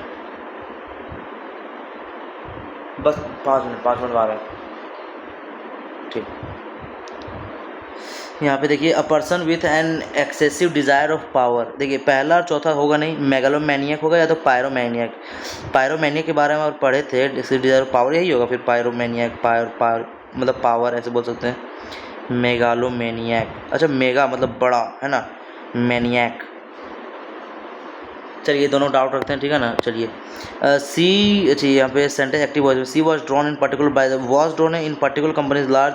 बस 5 मिनट आ रहे हैं, ठीक। यहाँ पे देखिए, अ person with an excessive desire of power, देखिए पहला और चौथा होगा नहीं, मेगालोमैनियक होगा या तो पायरोमैनियक के बारे में और पढ़े थे, एक्सेसिव डिज़ायर ऑफ पावर यही होगा, फिर पायरोमैनियक, मतलब पावर ऐसे बोल सकते हैं। मेगालोमैनियक, अच्छा मेगा मतलब बड़ा है ना, मैनियक। चलिए दोनों डाउट रखते हैं, ठीक है ना। चलिए सी, अच्छा यहाँ पे सेंटेंस एक्टिव वॉइस में, she was drawn in particular by the, was drawn in particular companies large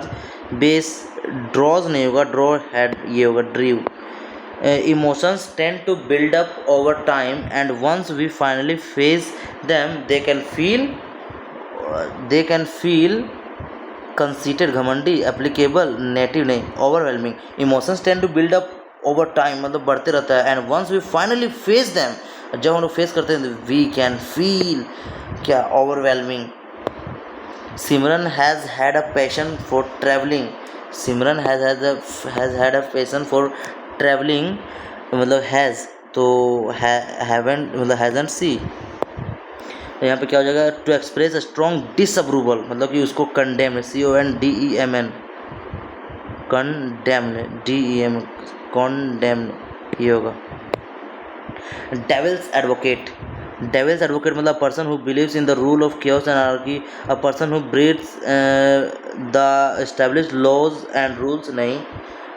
base, draws नहीं होगा, ड्रॉ हैड ये होगा, drew. Emotions tend to build up over time and once we finally face them they can feel conceited, घमंडी, applicable, native नहीं, overwhelming. Emotions tend to build up over time मतलब बढ़ते रहता है, and once we finally face them, जब हम लोग face करते हैं वी कैन फील क्या, overwhelming. Simran has had a passion for travelling, Simran has had a passion for travelling मतलब हैज़, तो हैवेंट मतलब हैजंट सी। यहाँ पे क्या हो जाएगा, to express a strong disapproval मतलब कि उसको कंडेम, CONDEMN, कंडेम, कंडेम ये होगा। डेविल्स एडवोकेट मतलब person who believes in the rule of chaos and anarchy, a person who breeds the established laws and rules नहीं,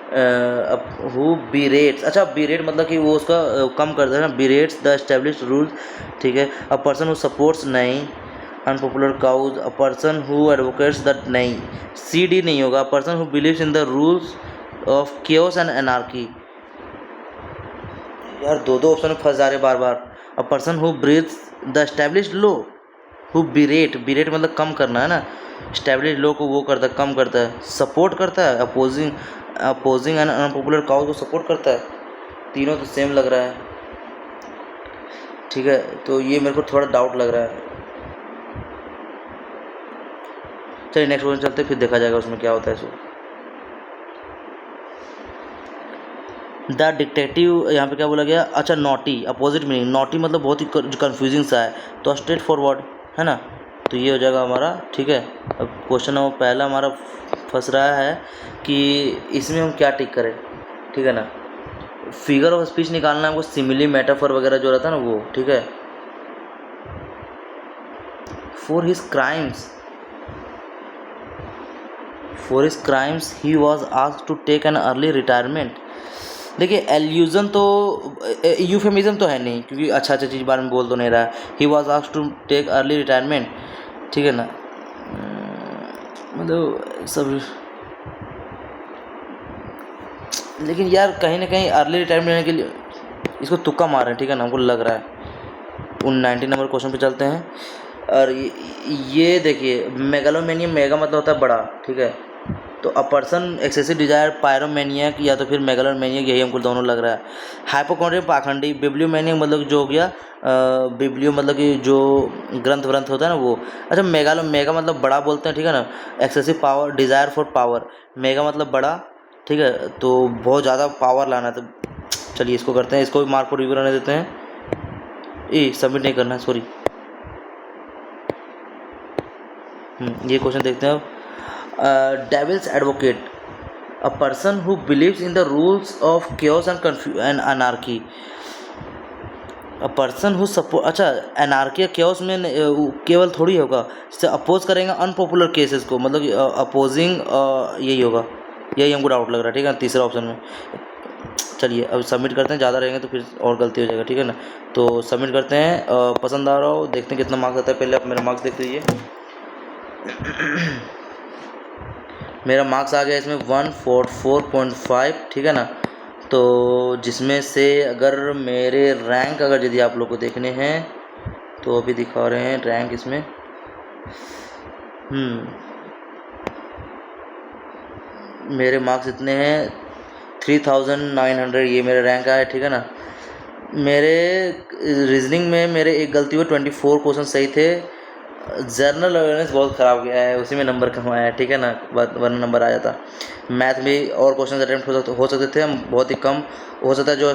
हु बीरेट्स, अच्छा बीरेट मतलब कि वो उसका कम करता है ना, बीरेट्स द एस्टेब्लिश्ड रूल्स, ठीक है। अ पर्सन हु सपोर्ट्स नहीं, unpopular cause, a person who advocates that नहीं, सी डी नहीं होगा, a person who believes in the rules of chaos and anarchy. यार दो दो ऑप्शन में फंस जा रहे बार बार। A person who breathes the established law, who berate, berate मतलब कम करना है ना, स्टैब्लिश लॉ को वो करता है, कम करता है, सपोर्ट करता है, opposing opposing and unpopular cause को सपोर्ट करता है। तीनों तो सेम लग रहा है, ठीक है, तो ये मेरे को थोड़ा डाउट लग रहा है। चलिए नेक्स्ट क्वेश्चन चलते, फिर देखा जाएगा उसमें क्या होता है। सो द डिटेक्टिव, यहाँ पे क्या बोला गया, अच्छा नॉटी, अपोजिट मीनिंग, नॉटी मतलब बहुत ही कंफ्यूजिंग सा है, तो स्ट्रेट फॉरवर्ड है ना, तो ये हो जाएगा हमारा, ठीक है। अब क्वेश्चन नंबर पहला हमारा फंस रहा है कि इसमें हम क्या टिक करें, ठीक है ना। फिगर ऑफ स्पीच निकालना है हमको, सिमिली मेटाफर वगैरह जो रहता है ना वो, ठीक है। For his crimes he was asked to take an early retirement. देखिए एल्यूजन तो यूफेमिज्म तो है नहीं, क्योंकि अच्छा चीज़ बारे में बोल तो नहीं रहा है। He was asked to take early retirement, ठीक है ना, मतलब सब, लेकिन यार कहीं ना कहीं अर्ली रिटायरमेंट लेने के लिए इसको तुक्का मार रहे हैं, ठीक है ना, हमको लग रहा है। उन 19 नंबर क्वेश्चन पे चलते हैं। और ये देखिए मेगालोमेनियम, मेगा मतलब होता है बड़ा, ठीक है, तो अ पर्सन एक्सेसिव डिजायर, पायरोमेनियक या तो फिर मेगालोमेनियक, यही हमको दोनों लग रहा है। हाइपोकॉन्ड्रियक पाखंडी, बिब्लियोमेनियक मतलब जो हो गया, बिब्लियो मतलब कि जो ग्रंथ व्रंथ होता है ना वो। अच्छा मेगा मतलब बड़ा बोलते हैं, ठीक है ना। Excessive power, desire for power, mega मतलब बड़ा, ठीक है, तो बहुत ज़्यादा पावर लाना, तो चलिए इसको करते हैं, इसको भी मार्क पर रिव्यू रहने देते हैं। सबमिट नहीं करना है, सॉरी। ये क्वेश्चन देखते हैं अब। Devil's advocate, a person who believes in the rules of chaos and anarchy, a person who support, अच्छा एनार्की केओस में केवल थोड़ी होगा, इससे अपोज करेंगे अनपॉपुलर केसेस को, मतलब अपोजिंग, यही होगा, यही हमको डाउट लग रहा है, ठीक है, तीसरा ऑप्शन में। चलिए अब सबमिट करते हैं, ज़्यादा रहेंगे तो फिर और गलती हो जाएगा, ठीक है ना, तो सबमिट करते हैं। पसंद आ रहा हो, देखते हैं कितना मार्क्स आता है, पहले आप मेरा मार्क्स देख लीजिए। मेरा मार्क्स आ गया इसमें 144.5, ठीक है ना, तो जिसमें से अगर मेरे रैंक अगर यदि आप लोग को देखने हैं तो अभी दिखा रहे हैं रैंक इसमें। मेरे मार्क्स इतने हैं 3900, ये मेरा रैंक आया, ठीक है ना। मेरे रीजनिंग में मेरे एक गलती हुई, 24 क्वेश्चन सही थे। जर्नल अवेयरनेस बहुत ख़राब गया है, उसी में नंबर कम आया है, ठीक है ना, वरना नंबर आ जाता। मैथ में और क्वेश्चन अटैम्प्ट हो सकते थे, हम बहुत ही कम हो सकता है। जो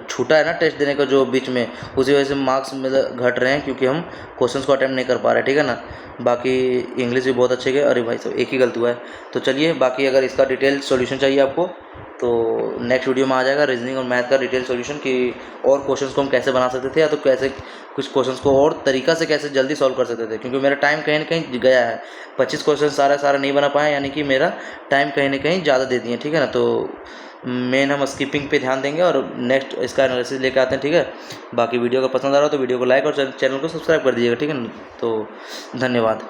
छूटा है ना टेस्ट देने का जो बीच में, उसी वजह से मार्क्स मतलब घट रहे हैं, क्योंकि हम क्वेश्चंस को अटैम्प्ट नहीं कर पा रहे, ठीक है ना। बाकी इंग्लिश भी बहुत अच्छे गए, अरे भाई सब एक ही गलती हुआ है। तो चलिए बाकी अगर इसका डिटेल सॉल्यूशन चाहिए आपको तो नेक्स्ट वीडियो में आ जाएगा, रीजनिंग और मैथ का डिटेल सॉल्यूशन, कि और क्वेश्चंस को हम कैसे बना सकते थे, या तो कैसे कुछ क्वेश्चंस को और तरीका से कैसे जल्दी सॉल्व कर सकते थे, क्योंकि मेरा टाइम कहीं ना कहीं गया है। 25 क्वेश्चन सारा नहीं बना पाए, यानी कि मेरा टाइम कहीं ना कहीं ज़्यादा दे दिए, ठीक है ना। तो मेन हम स्किपिंग पे ध्यान देंगे और नेक्स्ट इसका एनालिसिस लेकर आते हैं, ठीक है। बाकी वीडियो का पसंद आ रहा हो तो वीडियो को लाइक और चैनल को सब्सक्राइब कर दीजिएगा, ठीक है ना। तो धन्यवाद।